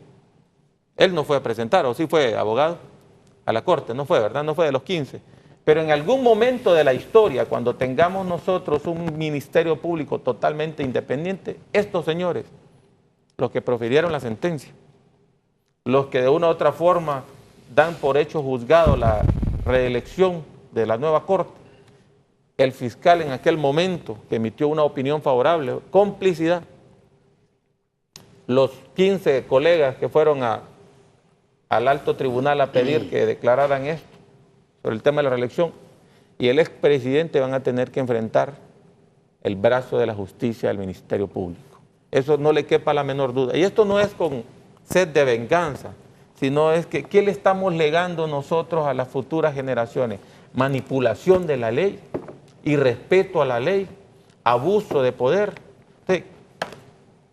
Él no fue a presentar, o sí fue abogado a la Corte, no fue, ¿verdad? No fue de los 15. Pero en algún momento de la historia, cuando tengamos nosotros un ministerio público totalmente independiente, estos señores los que profirieron la sentencia, los que de una u otra forma dan por hecho juzgado la reelección de la nueva Corte, el fiscal en aquel momento que emitió una opinión favorable, complicidad, los 15 colegas que fueron al alto tribunal a pedir que declararan esto sobre el tema de la reelección, y el expresidente van a tener que enfrentar el brazo de la justicia del Ministerio Público. Eso no le quepa la menor duda. Y esto no es con sed de venganza, sino es que ¿qué le estamos legando nosotros a las futuras generaciones? Manipulación de la ley, irrespeto a la ley, abuso de poder. Entonces,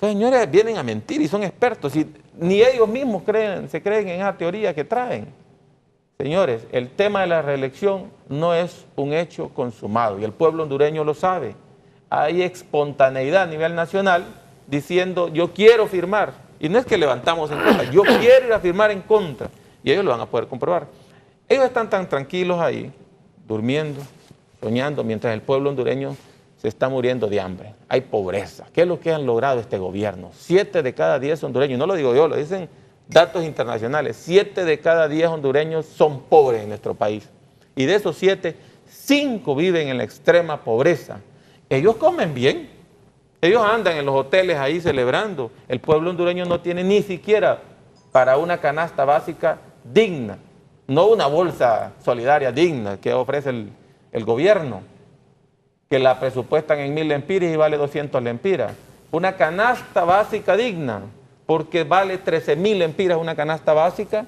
señores, vienen a mentir y son expertos, y ni ellos mismos se creen en esa teoría que traen. Señores, el tema de la reelección no es un hecho consumado, y el pueblo hondureño lo sabe. Hay espontaneidad a nivel nacional diciendo, yo quiero firmar, y no es que levantamos en contra, yo quiero ir a firmar en contra, y ellos lo van a poder comprobar. Ellos están tan tranquilos ahí, durmiendo, soñando, mientras el pueblo hondureño se está muriendo de hambre. Hay pobreza. ¿Qué es lo que han logrado este gobierno? 7 de cada 10 hondureños, no lo digo yo, lo dicen datos internacionales, 7 de cada 10 hondureños son pobres en nuestro país. Y de esos 7, 5 viven en la extrema pobreza. Ellos comen bien, ellos andan en los hoteles ahí celebrando. El pueblo hondureño no tiene ni siquiera para una canasta básica digna, no una bolsa solidaria digna que ofrece el gobierno, que la presupuestan en 1.000 lempiras y vale 200 lempiras. Una canasta básica digna, porque vale 13.000 lempiras una canasta básica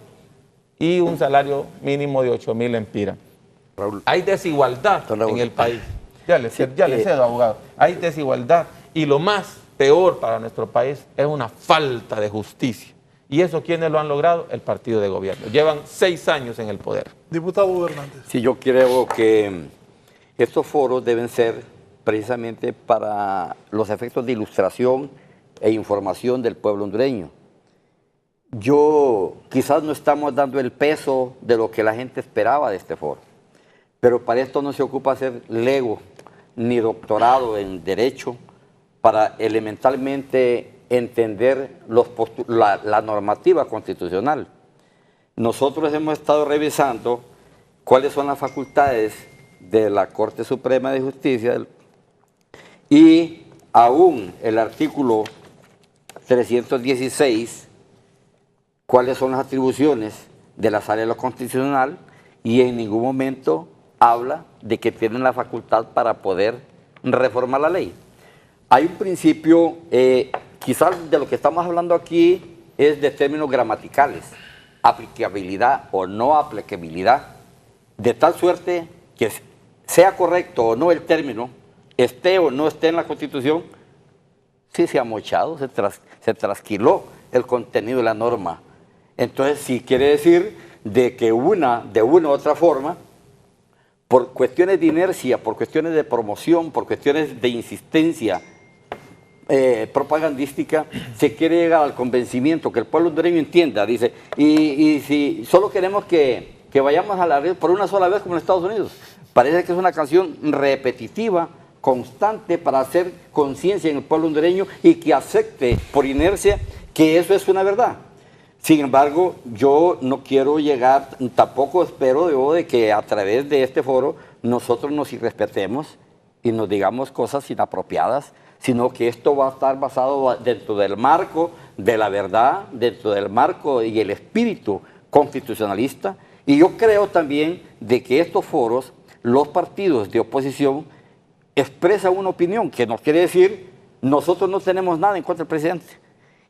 y un salario mínimo de 8.000 lempiras. Raúl. Hay desigualdad en el país. Ya le cedo, abogado. Hay desigualdad, y lo más peor para nuestro país es una falta de justicia. ¿Y eso quiénes lo han logrado? El partido de gobierno. Llevan 6 años en el poder. Diputado Hernández. Sí, yo creo que estos foros deben ser precisamente para los efectos de ilustración e información del pueblo hondureño. Quizás no estamos dando el peso de lo que la gente esperaba de este foro, pero para esto no se ocupa hacer lego ni doctorado en Derecho para elementalmente entender la normativa constitucional. Nosotros hemos estado revisando cuáles son las facultades de la Corte Suprema de Justicia y aún el artículo 316, cuáles son las atribuciones de la Sala de lo Constitucional, y en ningún momento habla de que tienen la facultad para poder reformar la ley. Hay un principio, quizás de lo que estamos hablando aquí es de términos gramaticales, aplicabilidad o no aplicabilidad, de tal suerte que sea correcto o no el término, esté o no esté en la Constitución, sí se ha mochado, se trasquiló el contenido de la norma. Entonces sí quiere decir de que de una u otra forma, por cuestiones de inercia, por cuestiones de promoción, por cuestiones de insistencia propagandística, se quiere llegar al convencimiento que el pueblo hondureño entienda, dice, y si solo queremos que vayamos a la red por una sola vez como en Estados Unidos. Parece que es una canción repetitiva, constante, para hacer conciencia en el pueblo hondureño y que acepte por inercia que eso es una verdad. Sin embargo, yo no quiero llegar, tampoco espero yo de que a través de este foro nosotros nos irrespetemos y nos digamos cosas inapropiadas, sino que esto va a estar basado dentro del marco de la verdad, dentro del marco y el espíritu constitucionalista. Y yo creo también de que estos foros, los partidos de oposición expresan una opinión, que nos quiere decir, nosotros no tenemos nada en contra del presidente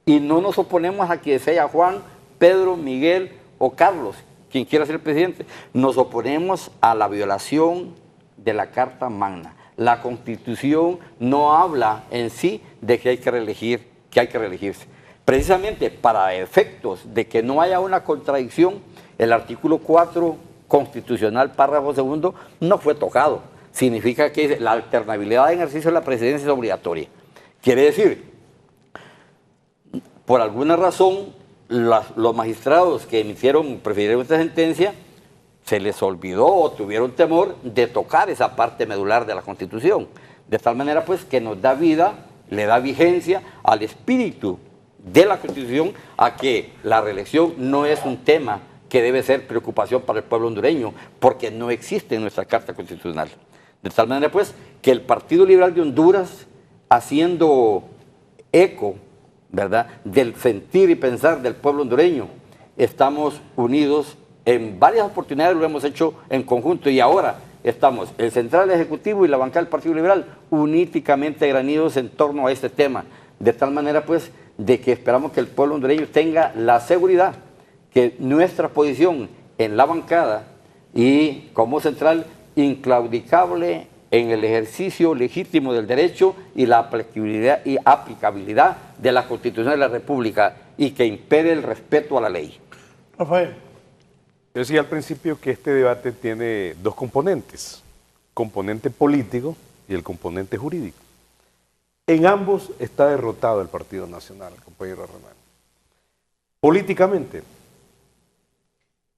y no nos oponemos a que sea Juan, Pedro, Miguel o Carlos, quien quiera ser presidente. Nos oponemos a la violación de la Carta Magna. La Constitución no habla en sí de que hay que reelegirse. Precisamente para efectos de que no haya una contradicción, el artículo 4 constitucional, párrafo 2, no fue tocado. Significa que la alternabilidad en ejercicio de la presidencia es obligatoria. Quiere decir, por alguna razón, los magistrados que prefirieron esta sentencia, se les olvidó o tuvieron temor de tocar esa parte medular de la Constitución. De tal manera pues que nos da vida, le da vigencia al espíritu de la Constitución a que la reelección no es un tema que debe ser preocupación para el pueblo hondureño, porque no existe en nuestra Carta Constitucional. De tal manera, pues, que el Partido Liberal de Honduras, haciendo eco, ¿verdad?, del sentir y pensar del pueblo hondureño, estamos unidos en varias oportunidades, lo hemos hecho en conjunto, y ahora estamos el Central Ejecutivo y la bancada del Partido Liberal uníticamente granidos en torno a este tema, de tal manera, pues, de que esperamos que el pueblo hondureño tenga la seguridad que nuestra posición en la bancada y como central inclaudicable en el ejercicio legítimo del derecho y la aplicabilidad de la Constitución de la República, y que impere el respeto a la ley. Rafael. Yo decía al principio que este debate tiene dos componentes, componente político y el componente jurídico. En ambos está derrotado el Partido Nacional, compañero Renan. Políticamente,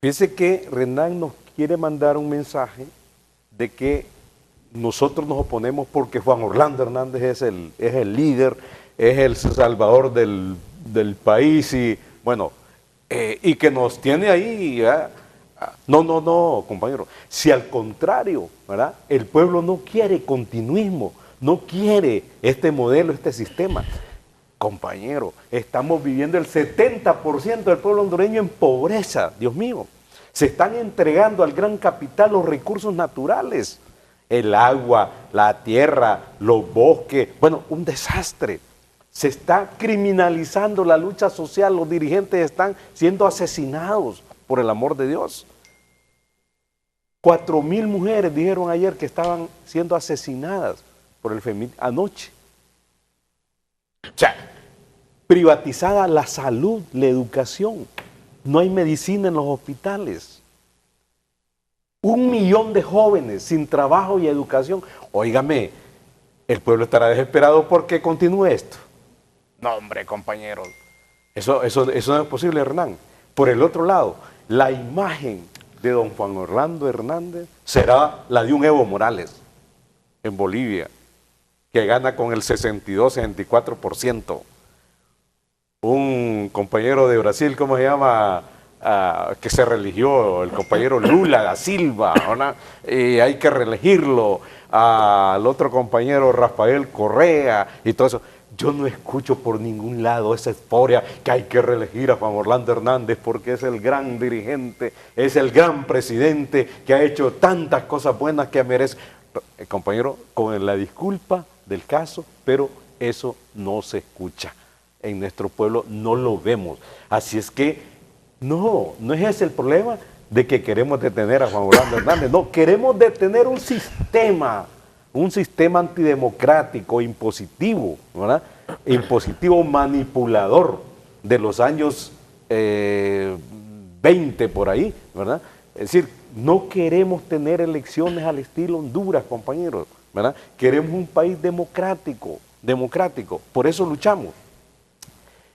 fíjese que Renan nos quiere mandar un mensaje de que nosotros nos oponemos porque Juan Orlando Hernández es el líder, es el salvador del país, y bueno, y que nos tiene ahí. No, compañero. Si al contrario, ¿verdad?, el pueblo no quiere continuismo, no quiere este modelo, este sistema. Compañero, estamos viviendo el 70% del pueblo hondureño en pobreza, Dios mío. Se están entregando al gran capital los recursos naturales, el agua, la tierra, los bosques, bueno, un desastre. Se está criminalizando la lucha social, los dirigentes están siendo asesinados, por el amor de Dios. 4,000 mujeres dijeron ayer que estaban siendo asesinadas por el feminismo anoche. O sea, privatizada la salud, la educación. No hay medicina en los hospitales. 1 millón de jóvenes sin trabajo y educación. Óigame, el pueblo estará desesperado porque continúe esto. No, hombre, compañeros. Eso no es posible, Hernán. Por el otro lado, la imagen de don Juan Orlando Hernández será la de un Evo Morales en Bolivia, que gana con el 62-64%. Un compañero de Brasil, ¿cómo se llama?, que se religió, el compañero Lula da Silva, hay que reelegirlo. Al otro compañero Rafael Correa y todo eso. Yo no escucho por ningún lado esa euforia que hay que reelegir a Juan Orlando Hernández porque es el gran dirigente, es el gran presidente que ha hecho tantas cosas buenas que merece. Compañero, con la disculpa del caso, pero eso no se escucha. En nuestro pueblo no lo vemos. Así es que no es ese el problema de que queremos detener a Juan Orlando Hernández. No, queremos detener un sistema antidemocrático, impositivo, ¿verdad? Impositivo manipulador de los años 20 por ahí, ¿verdad? Es decir, no queremos tener elecciones al estilo Honduras, compañeros, ¿verdad? Queremos un país democrático, por eso luchamos.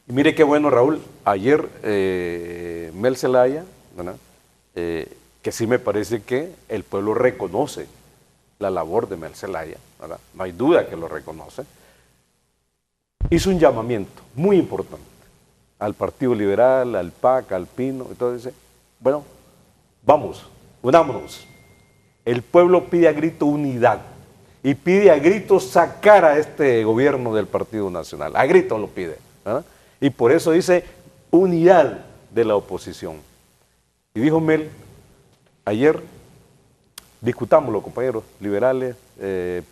Y mire qué bueno, Raúl, ayer Mel Zelaya, ¿verdad?, que sí me parece que el pueblo reconoce la labor de Mel Zelaya, ¿verdad?, no hay duda que lo reconoce, hizo un llamamiento muy importante al Partido Liberal, al PAC, al Pino, entonces dice, bueno, vamos, unámonos. El pueblo pide a grito unidad y pide a grito sacar a este gobierno del Partido Nacional, a grito lo pide, ¿verdad? Y por eso dice unidad de la oposición. Y dijo Mel, ayer, discutámoslo, compañeros liberales,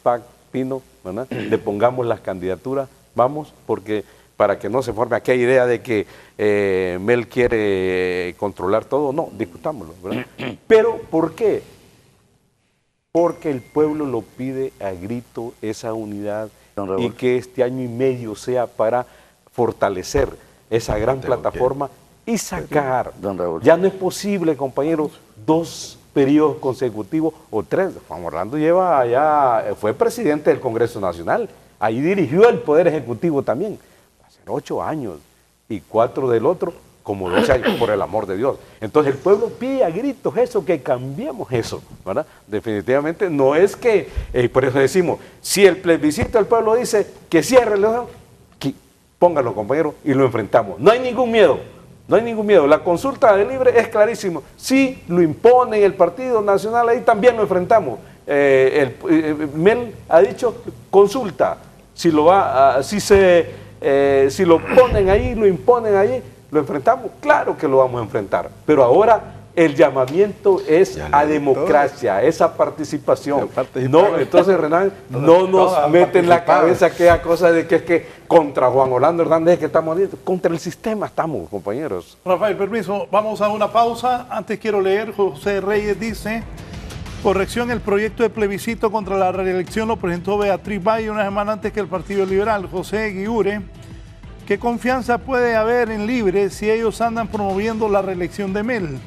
PAC, Pino, ¿verdad?, le pongamos las candidaturas, vamos, porque para que no se forme aquella idea de que Mel quiere controlar todo, no, discutámoslo, ¿verdad? Pero, ¿por qué? Porque el pueblo lo pide a grito, esa unidad, y que este año y medio sea para fortalecer esa gran plataforma y sacar. Ya no es posible, compañeros, 2 periodos consecutivos o 3. Juan Orlando fue presidente del Congreso Nacional, ahí dirigió el Poder Ejecutivo también, hace 8 años, y 4 del otro, como 12 años, por el amor de Dios. Entonces el pueblo pide a gritos eso, que cambiemos eso, ¿verdad? Definitivamente no es que, por eso decimos, si el plebiscito del pueblo dice que cierre el póngalo, compañero, y lo enfrentamos. No hay ningún miedo, no hay ningún miedo. La consulta de libre es clarísimo. Si lo impone el Partido Nacional, ahí también lo enfrentamos. Mel ha dicho consulta. Si lo ponen ahí, lo imponen ahí, lo enfrentamos. Claro que lo vamos a enfrentar. Pero ahora el llamamiento es a democracia, esa participación. No, entonces, Renan, no nos mete en la cabeza aquella cosa de que es que contra Juan Orlando Hernández que estamos haciendo. Contra el sistema estamos, compañeros. Rafael, permiso, vamos a una pausa. Antes quiero leer, José Reyes dice: corrección, el proyecto de plebiscito contra la reelección lo presentó Beatriz Valle una semana antes que el Partido Liberal. José Guiure: ¿qué confianza puede haber en Libre si ellos andan promoviendo la reelección de Mel?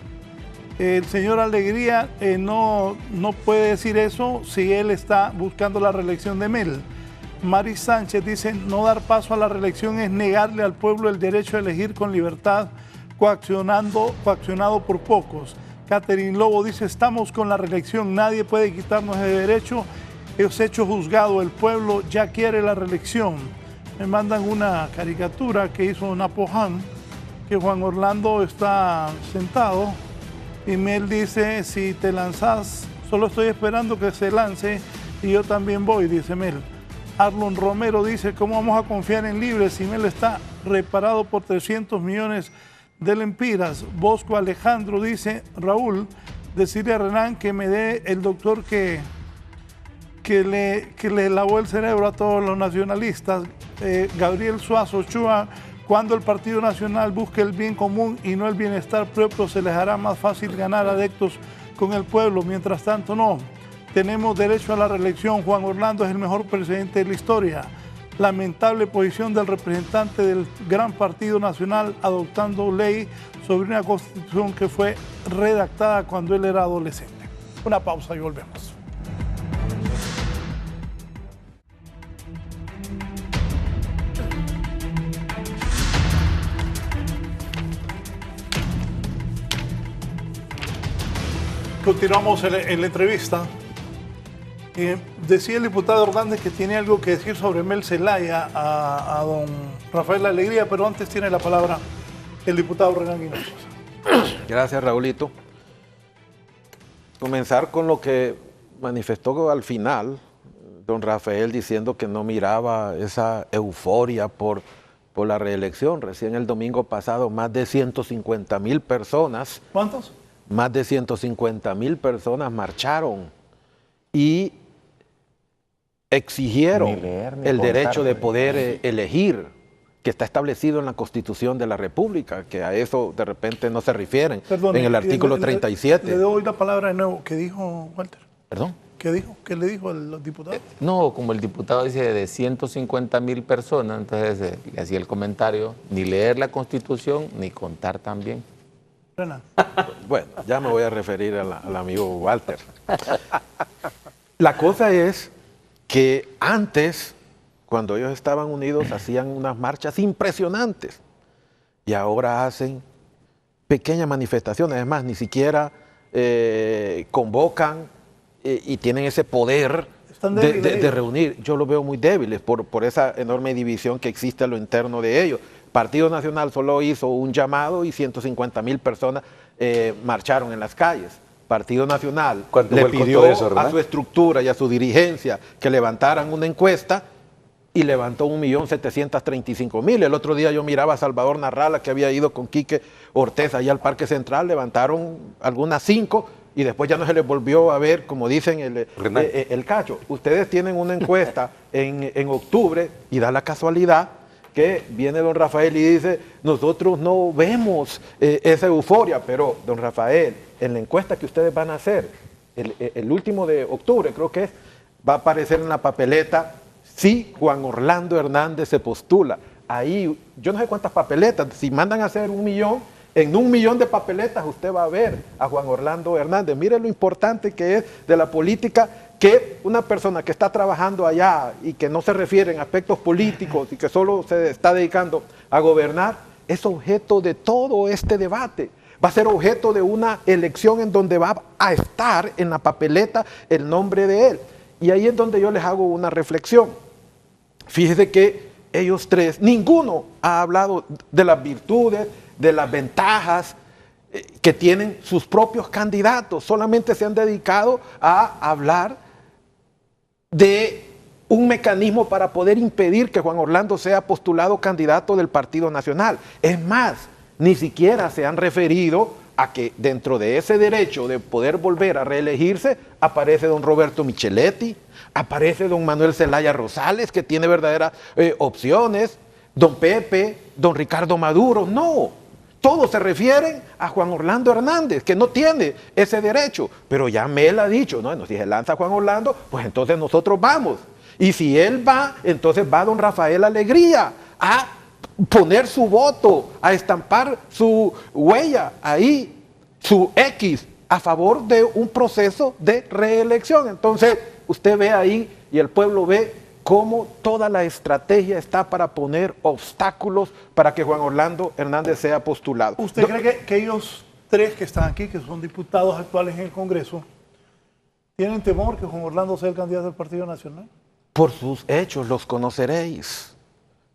El señor Alegría no puede decir eso si él está buscando la reelección de Mel. Mari Sánchez dice: no dar paso a la reelección es negarle al pueblo el derecho a elegir con libertad, coaccionado por pocos. Catherine Lobo dice: estamos con la reelección, nadie puede quitarnos ese derecho, es hecho juzgado, el pueblo ya quiere la reelección. Me mandan una caricatura que hizo Napojan, que Juan Orlando está sentado, y Mel dice: si te lanzas, solo estoy esperando que se lance y yo también voy, dice Mel. Arlon Romero dice: ¿cómo vamos a confiar en Libre si Mel está reparado por 300 millones de lempiras? Bosco Alejandro dice: Raúl, decirle a Renan que me dé el doctor que le lavó el cerebro a todos los nacionalistas. Gabriel Suazo Ochoa: cuando el Partido Nacional busque el bien común y no el bienestar propio, se les hará más fácil ganar adeptos con el pueblo. Mientras tanto, no. Tenemos derecho a la reelección. Juan Orlando es el mejor presidente de la historia. Lamentable posición del representante del gran Partido Nacional adoptando ley sobre una constitución que fue redactada cuando él era adolescente. Una pausa y volvemos. Continuamos en la entrevista. Decía el diputado Hernández que tiene algo que decir sobre Mel Zelaya a don Rafael Alegría, pero antes tiene la palabra el diputado Renan Hinojosa. Gracias, Raulito. Comenzar con lo que manifestó al final don Rafael, diciendo que no miraba esa euforia por la reelección. Recién el domingo pasado más de 150,000 personas. ¿Cuántos? Más de 150,000 personas marcharon y exigieron el derecho de poder elegir, que está establecido en la Constitución de la República, que a eso de repente no se refieren. Perdón, en el artículo 37. Le doy la palabra de nuevo. ¿Qué dijo Walter? ¿Perdón? ¿Qué dijo? ¿Qué le dijo al diputado? No, como el diputado dice de 150,000 personas, entonces le hacía el comentario: ni leer la Constitución, ni contar también. Bueno, ya me voy a referir al amigo Walter. La cosa es que antes, cuando ellos estaban unidos, hacían unas marchas impresionantes y ahora hacen pequeñas manifestaciones. Es más, ni siquiera convocan y tienen ese poder de reunir. Yo lo veo muy débiles por esa enorme división que existe a lo interno de ellos. Partido Nacional solo hizo un llamado y 150,000 personas marcharon en las calles. Partido Nacional le pidió a su estructura y a su dirigencia que levantaran una encuesta y levantó 1.735.000. El otro día yo miraba a Salvador Narrala, que había ido con Quique Ortiz allá al Parque Central, levantaron algunas 5 y después ya no se les volvió a ver, como dicen, el cacho. Ustedes tienen una encuesta en octubre y da la casualidad que viene don Rafael y dice: nosotros no vemos esa euforia, pero don Rafael, en la encuesta que ustedes van a hacer, el último de octubre creo que es, va a aparecer en la papeleta: sí, Juan Orlando Hernández se postula. Ahí, yo no sé cuántas papeletas, si mandan a hacer 1 millón, en 1 millón de papeletas usted va a ver a Juan Orlando Hernández. Mire lo importante que es de la política, que una persona que está trabajando allá y que no se refiere en aspectos políticos y que solo se está dedicando a gobernar, es objeto de todo este debate. Va a ser objeto de una elección en donde va a estar en la papeleta el nombre de él. Y ahí es donde yo les hago una reflexión. Fíjese que ellos tres, ninguno ha hablado de las virtudes, de las ventajas que tienen sus propios candidatos. Solamente se han dedicado a hablar de un mecanismo para poder impedir que Juan Orlando sea postulado candidato del Partido Nacional. Es más, ni siquiera se han referido a que dentro de ese derecho de poder volver a reelegirse aparece don Roberto Micheletti, aparece don Manuel Zelaya Rosales, que tiene verdaderas opciones, don Pepe, don Ricardo Maduro. No, todos se refieren a Juan Orlando Hernández, que no tiene ese derecho. Pero ya Mel ha dicho, no, si se lanza Juan Orlando, pues entonces nosotros vamos. Y si él va, entonces va don Rafael Alegría a poner su voto, a estampar su huella ahí, su X, a favor de un proceso de reelección. Entonces, usted ve ahí y el pueblo ve cómo toda la estrategia está para poner obstáculos para que Juan Orlando Hernández sea postulado. ¿Usted cree que ellos tres que están aquí, que son diputados actuales en el Congreso, tienen temor que Juan Orlando sea el candidato del Partido Nacional? Por sus hechos los conoceréis.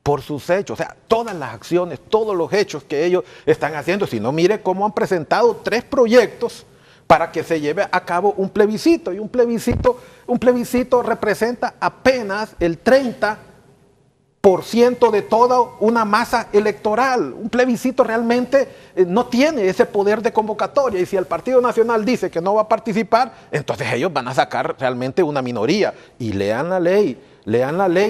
Por sus hechos, o sea, todas las acciones, todos los hechos que ellos están haciendo. Si no, mire cómo han presentado 3 proyectos para que se lleve a cabo un plebiscito. Y un plebiscito representa apenas el 30% de toda una masa electoral. Un plebiscito realmente no tiene ese poder de convocatoria. Y si el Partido Nacional dice que no va a participar, entonces ellos van a sacar realmente una minoría. Y lean la ley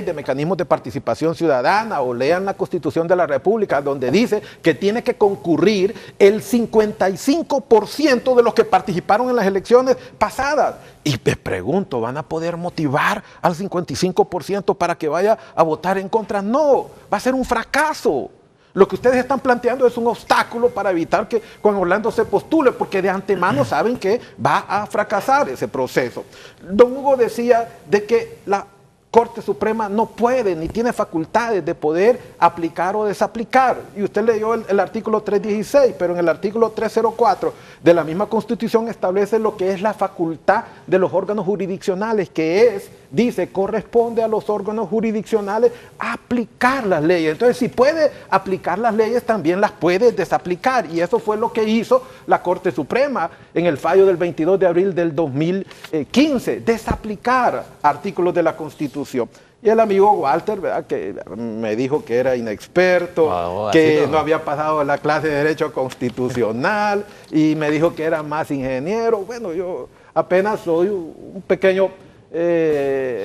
de mecanismos de participación ciudadana o lean la Constitución de la República, donde dice que tiene que concurrir el 55% de los que participaron en las elecciones pasadas. Y me pregunto, ¿van a poder motivar al 55% para que vaya a votar en contra? No, va a ser un fracaso. Lo que ustedes están planteando es un obstáculo para evitar que Juan Orlando se postule, porque de antemano saben que va a fracasar ese proceso. Don Hugo decía de que la Corte Suprema no puede ni tiene facultades de poder aplicar o desaplicar. Y usted leyó el artículo 316, pero en el artículo 304 de la misma Constitución establece lo que es la facultad de los órganos jurisdiccionales, que dice, corresponde a los órganos jurisdiccionales aplicar las leyes. Entonces, si puede aplicar las leyes, también las puede desaplicar. Y eso fue lo que hizo la Corte Suprema en el fallo del 22 de abril del 2015, desaplicar artículos de la Constitución. Y el amigo Walter, ¿verdad?, que me dijo que era inexperto, que no había pasado la clase de Derecho Constitucional, y me dijo que era más ingeniero. Bueno, yo apenas soy un pequeño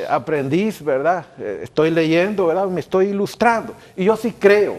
aprendiz, ¿verdad? Estoy leyendo, ¿verdad? Me estoy ilustrando. Y yo sí creo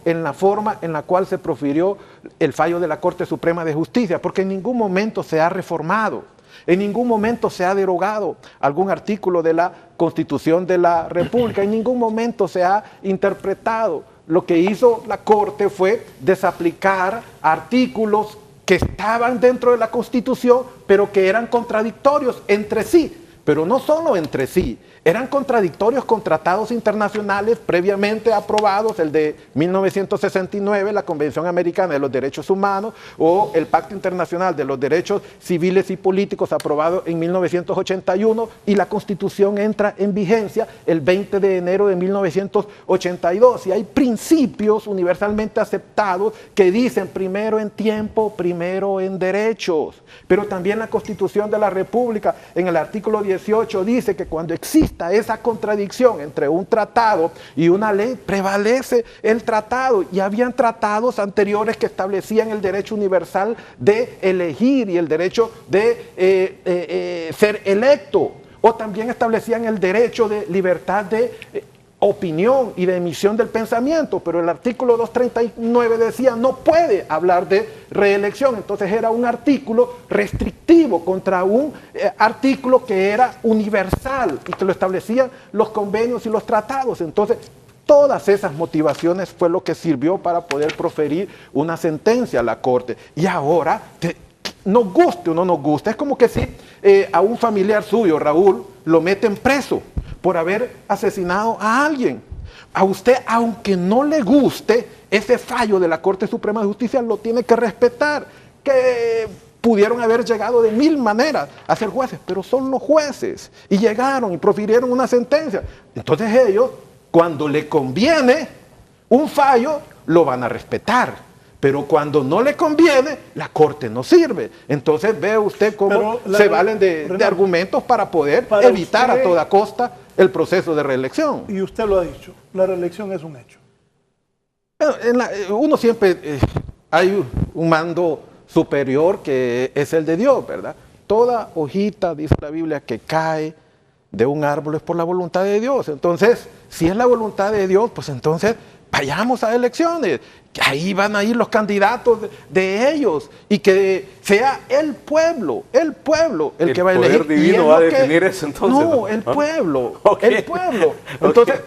en la forma en la cual se profirió el fallo de la Corte Suprema de Justicia, porque en ningún momento se ha reformado. En ningún momento se ha derogado algún artículo de la Constitución de la República, en ningún momento se ha interpretado. Lo que hizo la Corte fue desaplicar artículos que estaban dentro de la Constitución, pero que eran contradictorios entre sí. Pero no solo entre sí, eran contradictorios con tratados internacionales previamente aprobados, el de 1969, la Convención Americana de los Derechos Humanos, o el Pacto Internacional de los Derechos Civiles y Políticos aprobado en 1981, y la Constitución entra en vigencia el 20 de enero de 1982. Y hay principios universalmente aceptados que dicen primero en tiempo, primero en derechos. Pero también la Constitución de la República, en el artículo 18, dice que cuando existe esa contradicción entre un tratado y una ley, prevalece el tratado. Y habían tratados anteriores que establecían el derecho universal de elegir y el derecho de ser electo, o también establecían el derecho de libertad de opinión y de emisión del pensamiento, pero el artículo 239 decía no puede hablar de reelección. Entonces era un artículo restrictivo contra un artículo que era universal y que lo establecían los convenios y los tratados. Entonces todas esas motivaciones fue lo que sirvió para poder proferir una sentencia a la Corte. Y ahora, nos guste o no nos guste, es como que si a un familiar suyo, Raúl, lo meten preso por haber asesinado a alguien. A usted, aunque no le guste ese fallo de la Corte Suprema de Justicia, lo tiene que respetar. Que pudieron haber llegado de 1000 maneras a ser jueces, pero son los jueces. Y llegaron y profirieron una sentencia. Entonces ellos cuando le conviene un fallo, lo van a respetar. Pero cuando no le conviene, la Corte no sirve. Entonces ve usted cómo se valen de argumentos para poder evitar a toda costa el proceso de reelección. Y usted lo ha dicho, la reelección es un hecho. Uno siempre, hay un mando superior que es el de Dios, ¿verdad? Toda hojita, dice la Biblia, que cae de un árbol es por la voluntad de Dios. Entonces, si es la voluntad de Dios, pues entonces vayamos a elecciones. Ahí van a ir los candidatos de ellos y que sea el pueblo el que va a elegir. El poder divino va a definir eso entonces. No, el pueblo, el pueblo. Entonces,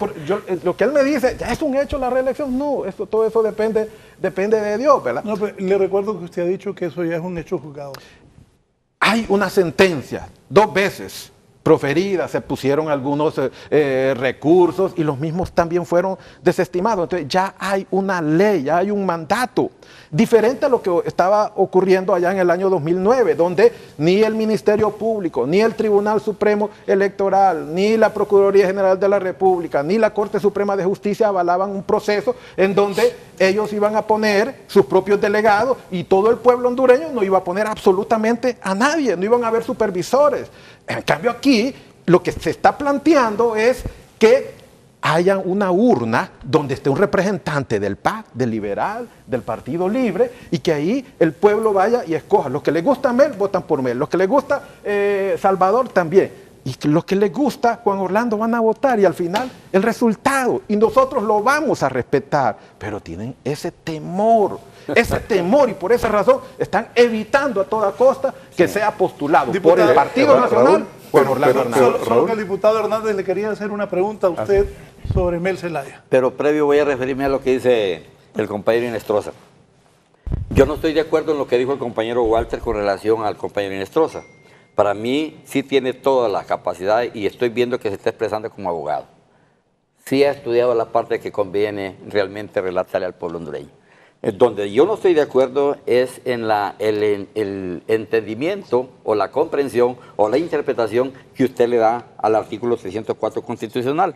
lo que él me dice, ¿ya es un hecho la reelección? No, todo eso depende de Dios, ¿verdad? No, pero le recuerdo que usted ha dicho que eso ya es un hecho juzgado. Hay una sentencia, 2 veces proferida, se pusieron algunos recursos y los mismos también fueron desestimados. Entonces ya hay una ley, ya hay un mandato, diferente a lo que estaba ocurriendo allá en el año 2009, donde ni el Ministerio Público, ni el Tribunal Supremo Electoral, ni la Procuraduría General de la República, ni la Corte Suprema de Justicia avalaban un proceso en donde ellos iban a poner sus propios delegados y todo el pueblo hondureño no iba a poner absolutamente a nadie, no iban a haber supervisores. En cambio aquí lo que se está planteando es que haya una urna donde esté un representante del PAC, del Liberal, del Partido Libre, y que ahí el pueblo vaya y escoja. Los que les gusta Mel, votan por Mel. Los que les gusta Salvador, también. Y los que les gusta Juan Orlando van a votar, y al final el resultado. Y nosotros lo vamos a respetar. Pero tienen ese temor, y por esa razón están evitando a toda costa que sea postulado por el Partido Nacional. Juan Orlando Hernández. Solo que el diputado Hernández le quería hacer una pregunta a usted sobre Mel Zelaya. Pero previo voy a referirme a lo que dice el compañero Inestrosa. Yo no estoy de acuerdo en lo que dijo el compañero Walter con relación al compañero Inestrosa. Para mí sí tiene toda la capacidad y estoy viendo que se está expresando como abogado. Sí ha estudiado la parte que conviene realmente relatarle al pueblo hondureño. Donde yo no estoy de acuerdo es en el entendimiento o la comprensión o la interpretación que usted le da al artículo 304 constitucional.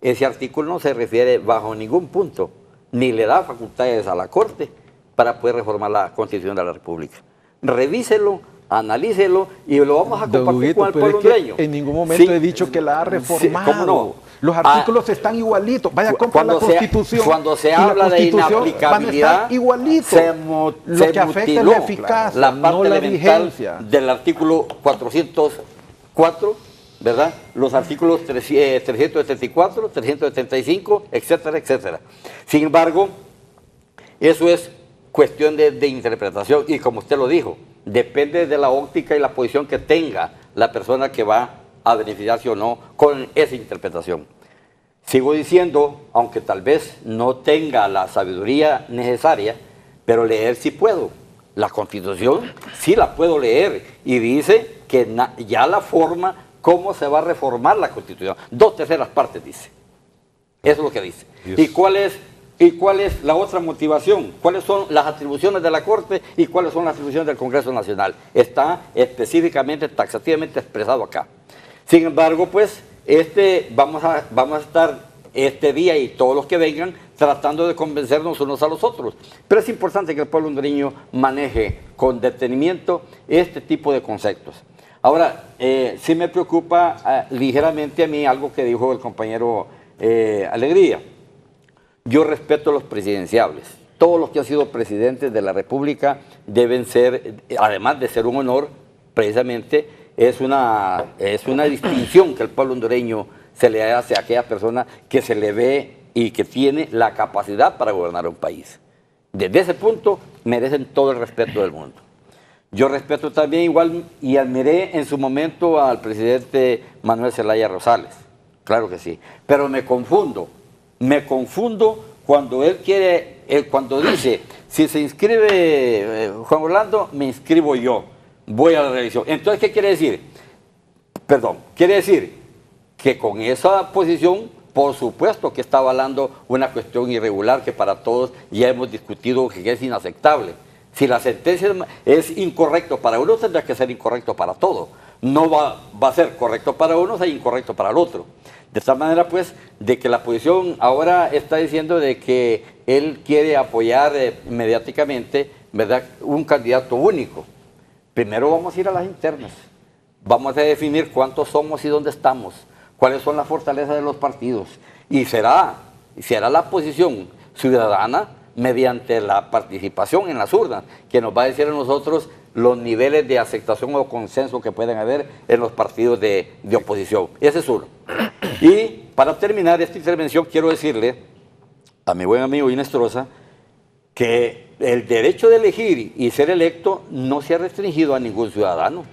Ese artículo no se refiere bajo ningún punto, ni le da facultades a la Corte para poder reformar la Constitución de la República. Revíselo, analícelo y lo vamos a compartir con el pueblo hondureño. En ningún momento he dicho que la ha reformado. Sí, ¿cómo no? Los artículos están igualitos. Vaya a comprar la Constitución. Cuando se habla de inaplicabilidad, lo que afecta es la eficacia, la parte no la elemental vigencia del artículo 404, ¿verdad? Los artículos 374, 375, etcétera, etcétera. Sin embargo, eso es cuestión de interpretación y como usted lo dijo, depende de la óptica y la posición que tenga la persona que va a beneficiarse o no con esa interpretación. Sigo diciendo, aunque tal vez no tenga la sabiduría necesaria, pero leer sí puedo. La Constitución sí la puedo leer y dice que ya la forma, cómo se va a reformar la Constitución. 2/3 partes dice. Eso es lo que dice. ¿Y cuál es la otra motivación? ¿Cuáles son las atribuciones de la Corte y cuáles son las atribuciones del Congreso Nacional? Está específicamente, taxativamente expresado acá. Sin embargo, pues, vamos a estar este día y todos los que vengan tratando de convencernos unos a los otros. Pero es importante que el pueblo hondureño maneje con detenimiento este tipo de conceptos. Ahora, sí me preocupa ligeramente a mí algo que dijo el compañero Alegría. Yo respeto a los presidenciables. Todos los que han sido presidentes de la República deben ser, además de ser un honor, precisamente, es una distinción que el pueblo hondureño se le hace a aquella persona que se le ve y que tiene la capacidad para gobernar un país. Desde ese punto merecen todo el respeto del mundo. Yo respeto también igual y admiré en su momento al presidente Manuel Zelaya Rosales, claro que sí, pero me confundo cuando él quiere, cuando dice, si se inscribe Juan Orlando, me inscribo yo. Voy a la reelección. Entonces, ¿qué quiere decir? Quiere decir que con esa posición, por supuesto que está avalando una cuestión irregular que para todos ya hemos discutido que es inaceptable. Si la sentencia es incorrecto para uno, tendrá que ser incorrecto para todo. No va a ser correcto para uno, es incorrecto para el otro. De esta manera, pues, de que la oposición ahora está diciendo de que él quiere apoyar mediáticamente, ¿verdad?, un candidato único. Primero vamos a ir a las internas. Vamos a definir cuántos somos y dónde estamos, cuáles son las fortalezas de los partidos. Y será la posición ciudadana mediante la participación en las urnas que nos va a decir a nosotros los niveles de aceptación o consenso que pueden haber en los partidos de oposición. Ese es uno. Y para terminar esta intervención quiero decirle a mi buen amigo Inestrosa que el derecho de elegir y ser electo no se ha restringido a ningún ciudadano.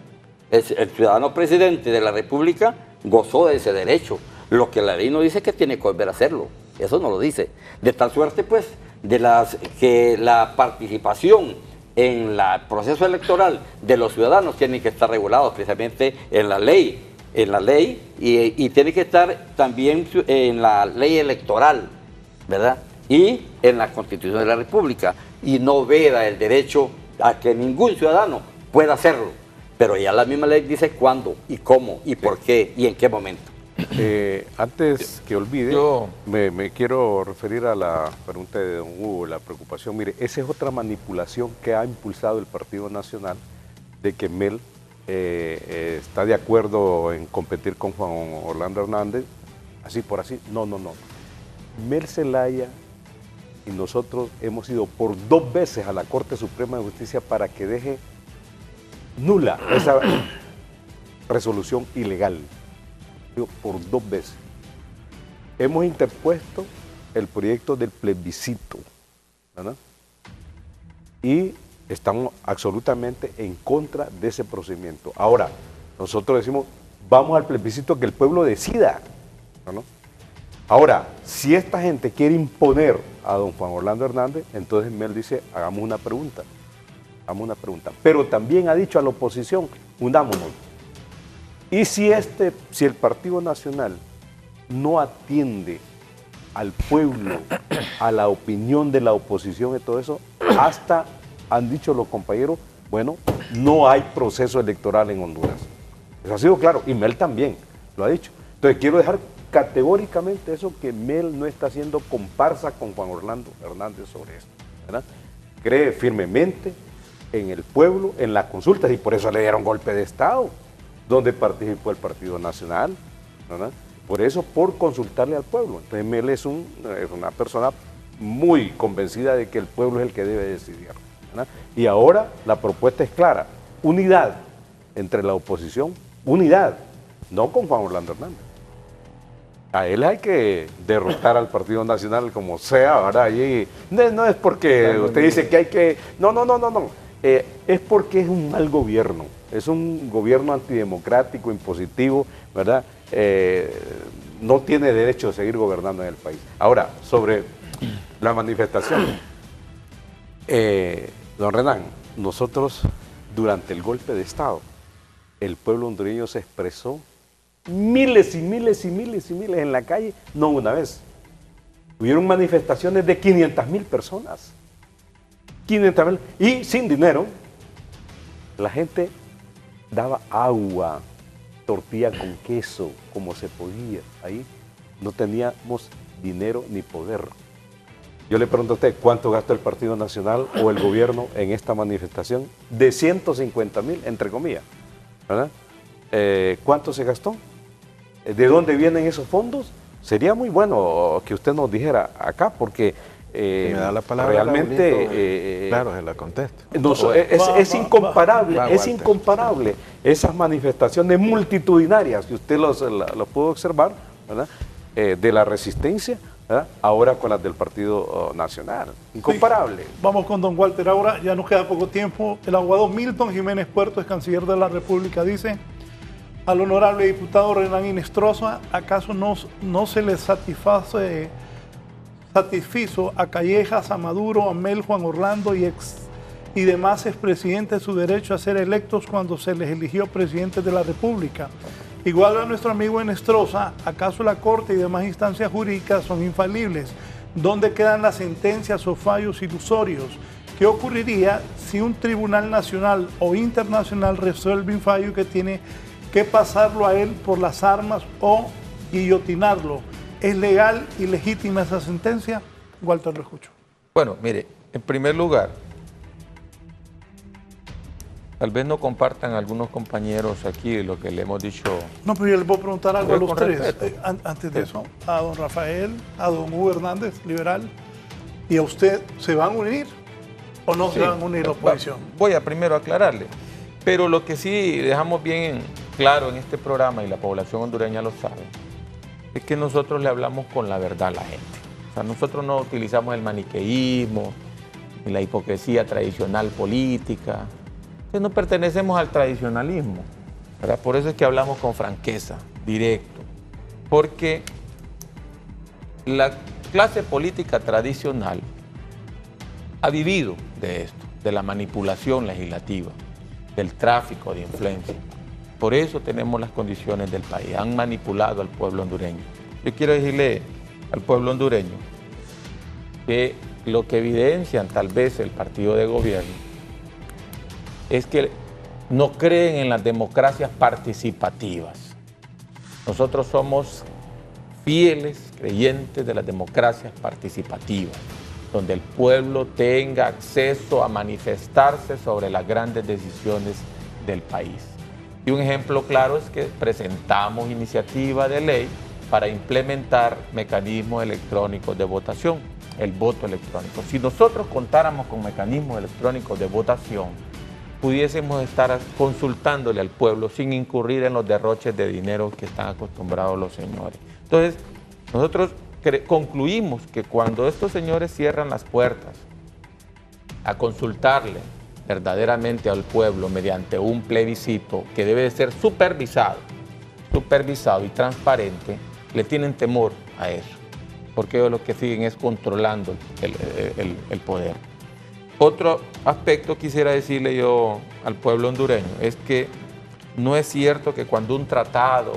El ciudadano presidente de la República gozó de ese derecho. Lo que la ley no dice es que tiene que volver a hacerlo. Eso no lo dice. De tal suerte, pues, que la participación en el proceso electoral de los ciudadanos tiene que estar regulado precisamente en la ley. Y tiene que estar también en la ley electoral, ¿verdad? Y en la Constitución de la República. Y no veda el derecho a que ningún ciudadano pueda hacerlo. Pero ya la misma ley dice cuándo y cómo y por qué y en qué momento. Antes que olvide, me quiero referir a la pregunta de don Hugo, la preocupación. Mire, esa es otra manipulación que ha impulsado el Partido Nacional, de que Mel está de acuerdo en competir con Juan Orlando Hernández, así por así. No. Mel Zelaya y nosotros hemos ido por 2 veces a la Corte Suprema de Justicia para que deje nula esa resolución ilegal. Por 2 veces. Hemos interpuesto el proyecto del plebiscito, ¿verdad? Y estamos absolutamente en contra de ese procedimiento. Ahora, nosotros decimos, vamos al plebiscito que el pueblo decida, ¿no? Ahora, si esta gente quiere imponer a don Juan Orlando Hernández, entonces Mel dice, hagamos una pregunta. Pero también ha dicho a la oposición, unámonos. Y si el Partido Nacional no atiende al pueblo, a la opinión de la oposición y todo eso, hasta han dicho los compañeros, bueno, no hay proceso electoral en Honduras. Eso ha sido claro, y Mel también lo ha dicho. Entonces quiero dejar categóricamente eso, que Mel no está haciendo comparsa con Juan Orlando Hernández sobre esto, ¿verdad? Cree firmemente en el pueblo, en las consultas, y por eso le dieron golpe de Estado, donde participó el Partido Nacional, ¿verdad? Por eso, por consultarle al pueblo. Entonces Mel es una persona muy convencida de que el pueblo es el que debe decidir, ¿verdad? Y ahora la propuesta es clara, unidad entre la oposición, unidad, no con Juan Orlando Hernández. A él hay que derrotar al Partido Nacional como sea, ¿verdad? Y no es porque usted dice que hay que... No. Es porque es un mal gobierno. Es un gobierno antidemocrático, impositivo, ¿verdad? No tiene derecho de seguir gobernando en el país. Ahora, sobre la manifestación, don Renan, nosotros durante el golpe de Estado, el pueblo hondureño se expresó miles en la calle, no una vez. Hubieron manifestaciones de 500,000 personas. 500,000, y sin dinero, la gente daba agua, tortilla con queso, como se podía. Ahí no teníamos dinero ni poder. Yo le pregunto a usted, ¿cuánto gastó el Partido Nacional o el gobierno en esta manifestación? De 150,000, entre comillas, ¿verdad? ¿Cuánto se gastó? ¿De dónde vienen esos fondos? Sería muy bueno que usted nos dijera acá, porque me da la palabra realmente claro, se la contesto. Es incomparable esas manifestaciones multitudinarias que usted los pudo observar, ¿verdad? De la resistencia, ¿verdad? Ahora con las del Partido Nacional. Incomparable. Sí. Vamos con don Walter ahora, ya nos queda poco tiempo. El abogado Milton Jiménez Puerto, es canciller de la República, dice: al honorable diputado Renan Inestrosa, ¿acaso no se le satisfizo a Callejas, a Maduro, a Mel, Juan Orlando y demás expresidentes su derecho a ser electos cuando se les eligió presidentes de la República? Igual a nuestro amigo Inestrosa, ¿acaso la Corte y demás instancias jurídicas son infalibles? ¿Dónde quedan las sentencias o fallos ilusorios? ¿qué ocurriría si un tribunal nacional o internacional resuelve un fallo que tiene que pasarlo a él por las armas o guillotinarlo? ¿Es legal y legítima esa sentencia? Walter, lo escucho. Bueno, mire, en primer lugar, tal vez no compartan algunos compañeros aquí lo que le hemos dicho. No, pero yo le puedo preguntar algo a los tres. Antes de Sí. eso, a don Rafael, a don Hugo Hernández, liberal, y a usted, ¿se van a unir o no Sí. se van a unir la oposición? Voy a primero aclararle, pero lo que sí dejamos bien claro en este programa, y la población hondureña lo sabe, es que nosotros le hablamos con la verdad a la gente. O sea, nosotros no utilizamos el maniqueísmo ni la hipocresía tradicional política. Entonces no pertenecemos al tradicionalismo, ¿verdad? Por eso es que hablamos con franqueza, directo, porque la clase política tradicional ha vivido de esto, de la manipulación legislativa, del tráfico de influencia. Por eso tenemos las condiciones del país. Han manipulado al pueblo hondureño. Yo quiero decirle al pueblo hondureño que lo que evidencian tal vez el partido de gobierno es que no creen en las democracias participativas. Nosotros somos fieles creyentes de las democracias participativas, donde el pueblo tenga acceso a manifestarse sobre las grandes decisiones del país. Y un ejemplo claro es que presentamos iniciativa de ley para implementar mecanismos electrónicos de votación, el voto electrónico. Si nosotros contáramos con mecanismos electrónicos de votación, pudiésemos estar consultándole al pueblo sin incurrir en los derroches de dinero que están acostumbrados los señores. Entonces, nosotros concluimos que cuando estos señores cierran las puertas a consultarle verdaderamente al pueblo mediante un plebiscito que debe de ser supervisado y transparente, le tienen temor a eso, porque ellos lo que siguen es controlando el poder. Otro aspecto quisiera decirle yo al pueblo hondureño es que no es cierto que cuando un tratado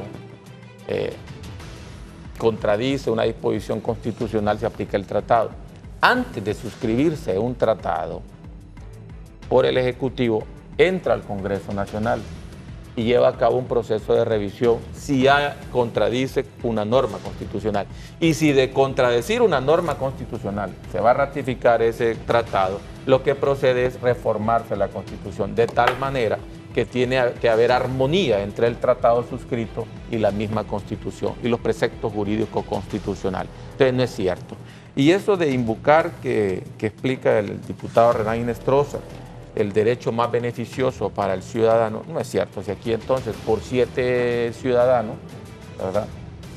contradice una disposición constitucional se aplica el tratado. Antes de suscribirse un tratado por el Ejecutivo, entra al Congreso Nacional y lleva a cabo un proceso de revisión si ya contradice una norma constitucional. Y si de contradecir una norma constitucional se va a ratificar ese tratado, lo que procede es reformarse la Constitución de tal manera que tiene que haber armonía entre el tratado suscrito y la misma Constitución y los preceptos jurídicos constitucionales. Entonces no es cierto. Y eso de invocar que explica el diputado Renan Inestrosa, el derecho más beneficioso para el ciudadano, no es cierto. Si aquí entonces por 7 ciudadanos, ¿verdad?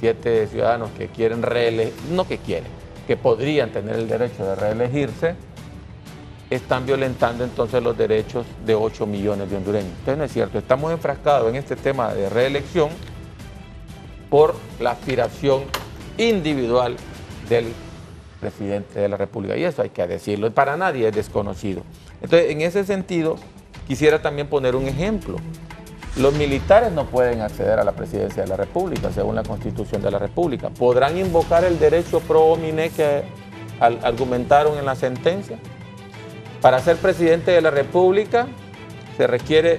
7 ciudadanos que quieren reelegir, no que quieren, que podrían tener el derecho de reelegirse, están violentando entonces los derechos de 8 millones de hondureños. Entonces no es cierto, estamos enfrascados en este tema de reelección por la aspiración individual del presidente de la República, y eso hay que decirlo, para nadie es desconocido. Entonces, en ese sentido, quisiera también poner un ejemplo. Los militares no pueden acceder a la presidencia de la República, según la Constitución de la República. ¿Podrán invocar el derecho pro homine que argumentaron en la sentencia? Para ser presidente de la República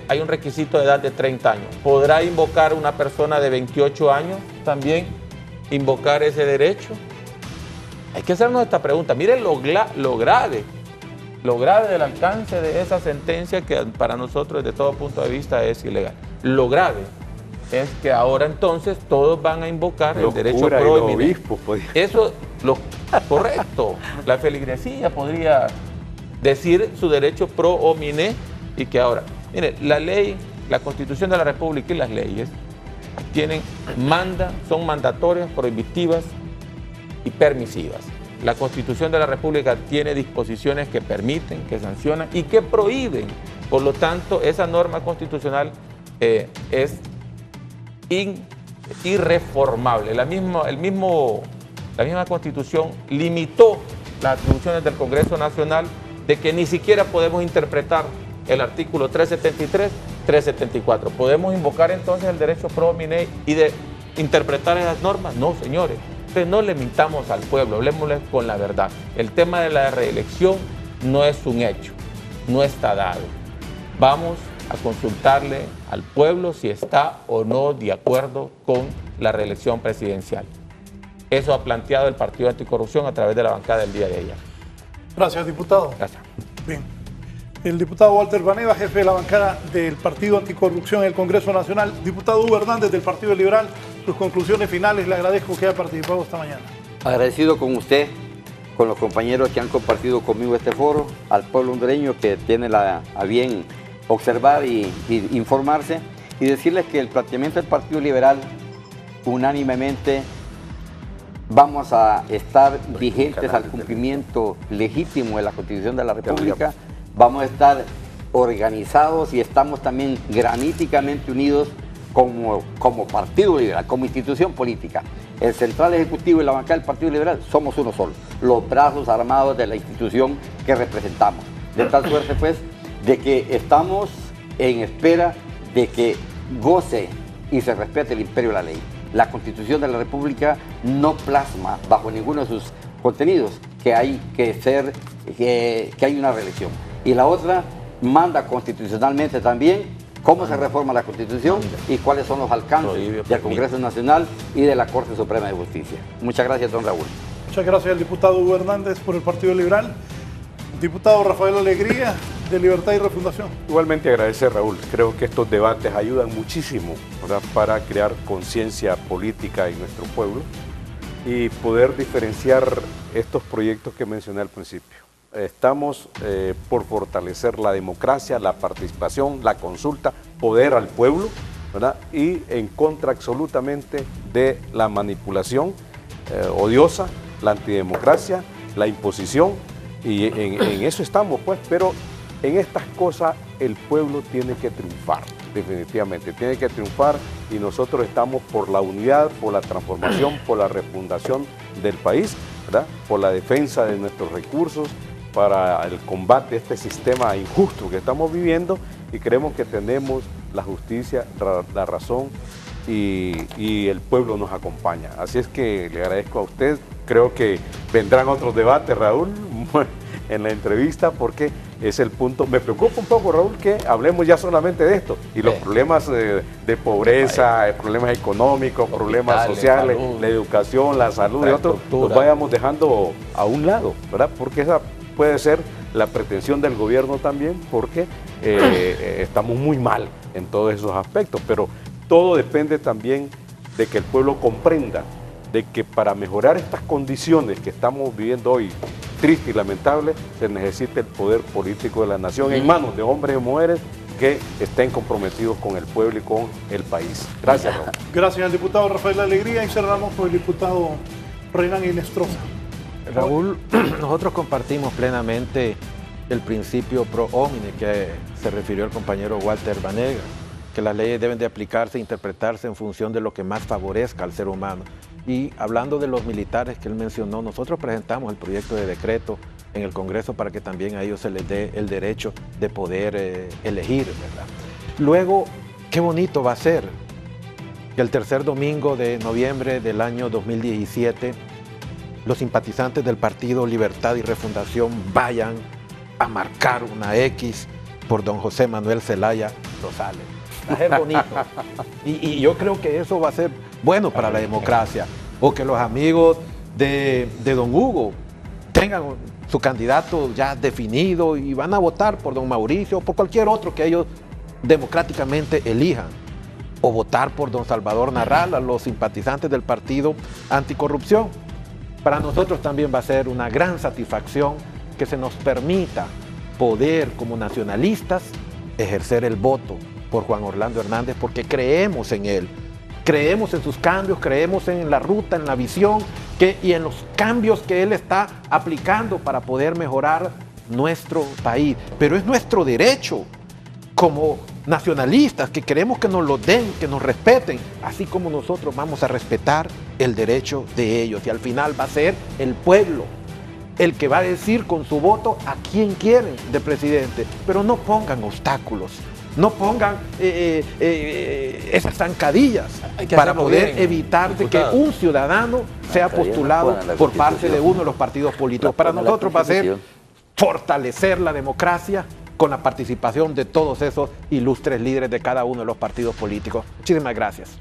hay un requisito de edad de 30 años. ¿Podrá invocar una persona de 28 años también invocar ese derecho? Hay que hacernos esta pregunta. Miren lo grave del alcance de esa sentencia, que para nosotros desde todo punto de vista es ilegal. Lo grave es que ahora entonces todos van a invocar el derecho pro homine. Eso, correcto. La feligresía podría decir su derecho pro homine, y que ahora, mire, la ley, la Constitución de la República y las leyes son mandatorias, prohibitivas y permisivas. La Constitución de la República tiene disposiciones que permiten, que sancionan y que prohíben. Por lo tanto, esa norma constitucional es irreformable. La misma Constitución limitó las atribuciones del Congreso Nacional, de que ni siquiera podemos interpretar el artículo 373, 374. ¿Podemos invocar entonces el derecho pro homine y de interpretar esas normas? No, señores. Entonces no le mintamos al pueblo, hablemosle con la verdad. El tema de la reelección no es un hecho, no está dado. Vamos a consultarle al pueblo si está o no de acuerdo con la reelección presidencial. Eso ha planteado el Partido Anticorrupción a través de la bancada del día de ayer. Gracias, diputado. Gracias. Bien. El diputado Walter Vanega, jefe de la bancada del Partido Anticorrupción en el Congreso Nacional. Diputado Hugo Hernández del Partido Liberal, sus conclusiones finales. Le agradezco que haya participado esta mañana. Agradecido con usted, con los compañeros que han compartido conmigo este foro, al pueblo hondureño que tiene a bien observar y informarse, y decirles que el planteamiento del Partido Liberal, unánimemente, vamos a estar vigentes al cumplimiento legítimo de la Constitución de la República, vamos a estar organizados y estamos también graníticamente unidos como Partido Liberal, como institución política. El Central Ejecutivo y la bancada del Partido Liberal somos uno solo, los brazos armados de la institución que representamos. De tal suerte, pues, de que estamos en espera de que goce y se respete el imperio de la ley. La Constitución de la República no plasma bajo ninguno de sus contenidos que hay una reelección. Y la otra manda constitucionalmente también cómo se reforma la Constitución y cuáles son los alcances del Congreso Nacional y de la Corte Suprema de Justicia. Muchas gracias, don Raúl. Muchas gracias al diputado Hugo Hernández por el Partido Liberal. Diputado Rafael Alegría, de Libertad y Refundación. Igualmente agradecer, Raúl. Creo que estos debates ayudan muchísimo, ¿verdad?, para crear conciencia política en nuestro pueblo y poder diferenciar estos proyectos que mencioné al principio. Estamos por fortalecer la democracia, la participación, la consulta, poder al pueblo, ¿verdad?, y en contra absolutamente de la manipulación odiosa, la antidemocracia, la imposición, y en eso estamos, pues, pero en estas cosas el pueblo tiene que triunfar, definitivamente, tiene que triunfar, y nosotros estamos por la unidad, por la transformación, por la refundación del país, ¿verdad?, por la defensa de nuestros recursos, para el combate a este sistema injusto que estamos viviendo, y creemos que tenemos la justicia, la razón, y el pueblo nos acompaña. Así es que le agradezco a usted. Creo que vendrán otros debates, Raúl, en la entrevista, porque es el punto. Me preocupa un poco, Raúl, que hablemos ya solamente de esto, y los problemas de pobreza, problemas económicos, problemas sociales, la educación, la salud y otros, los vayamos dejando a un lado, ¿verdad? Porque esa puede ser la pretensión del gobierno también, porque estamos muy mal en todos esos aspectos, pero todo depende también de que el pueblo comprenda de que para mejorar estas condiciones que estamos viviendo hoy, triste y lamentable, se necesita el poder político de la nación en manos de hombres y mujeres que estén comprometidos con el pueblo y con el país. Gracias, Raúl. Gracias al diputado Rafael Alegría, y cerramos con el diputado Renan Inestrosa. Raúl, nosotros compartimos plenamente el principio pro homine que se refirió el compañero Walter Vanega, que las leyes deben de aplicarse e interpretarse en función de lo que más favorezca al ser humano. Y hablando de los militares que él mencionó, nosotros presentamos el proyecto de decreto en el Congreso para que también a ellos se les dé el derecho de poder elegir, ¿verdad? Luego, qué bonito va a ser que el tercer domingo de noviembre del año 2017 los simpatizantes del Partido Libertad y Refundación vayan a marcar una X por don José Manuel Zelaya Rosales. Va a ser bonito. Y yo creo que eso va a ser bueno para la democracia. O que los amigos de don Hugo tengan su candidato ya definido y van a votar por don Mauricio o por cualquier otro que ellos democráticamente elijan. O votar por don Salvador Narral, a los simpatizantes del Partido Anticorrupción. Para nosotros también va a ser una gran satisfacción que se nos permita poder, como nacionalistas, ejercer el voto por Juan Orlando Hernández, porque creemos en él, creemos en sus cambios, creemos en la ruta, en la visión y en los cambios que él está aplicando para poder mejorar nuestro país. Pero es nuestro derecho como nacionalistas, que queremos que nos lo den, que nos respeten, así como nosotros vamos a respetar el derecho de ellos. Y al final va a ser el pueblo el que va a decir con su voto a quién quieren de presidente. Pero no pongan obstáculos, no pongan esas zancadillas para poder evitar de que un ciudadano sea postulado por parte de uno de los partidos políticos. Para nosotros va a ser fortalecer la democracia con la participación de todos esos ilustres líderes de cada uno de los partidos políticos. Muchísimas gracias.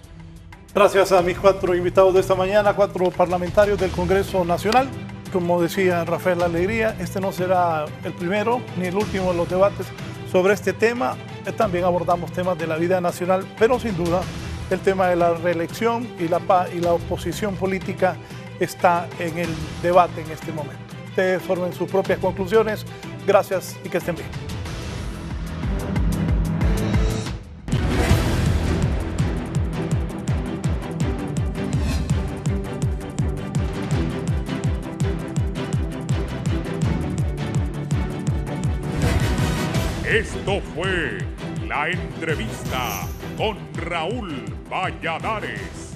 Gracias a mis 4 invitados de esta mañana, 4 parlamentarios del Congreso Nacional. Como decía Rafael Alegría, este no será el primero ni el último de los debates sobre este tema. También abordamos temas de la vida nacional, pero sin duda el tema de la reelección y la oposición política está en el debate en este momento. Ustedes formen sus propias conclusiones. Gracias y que estén bien. Esto fue La Entrevista con Raúl Valladares.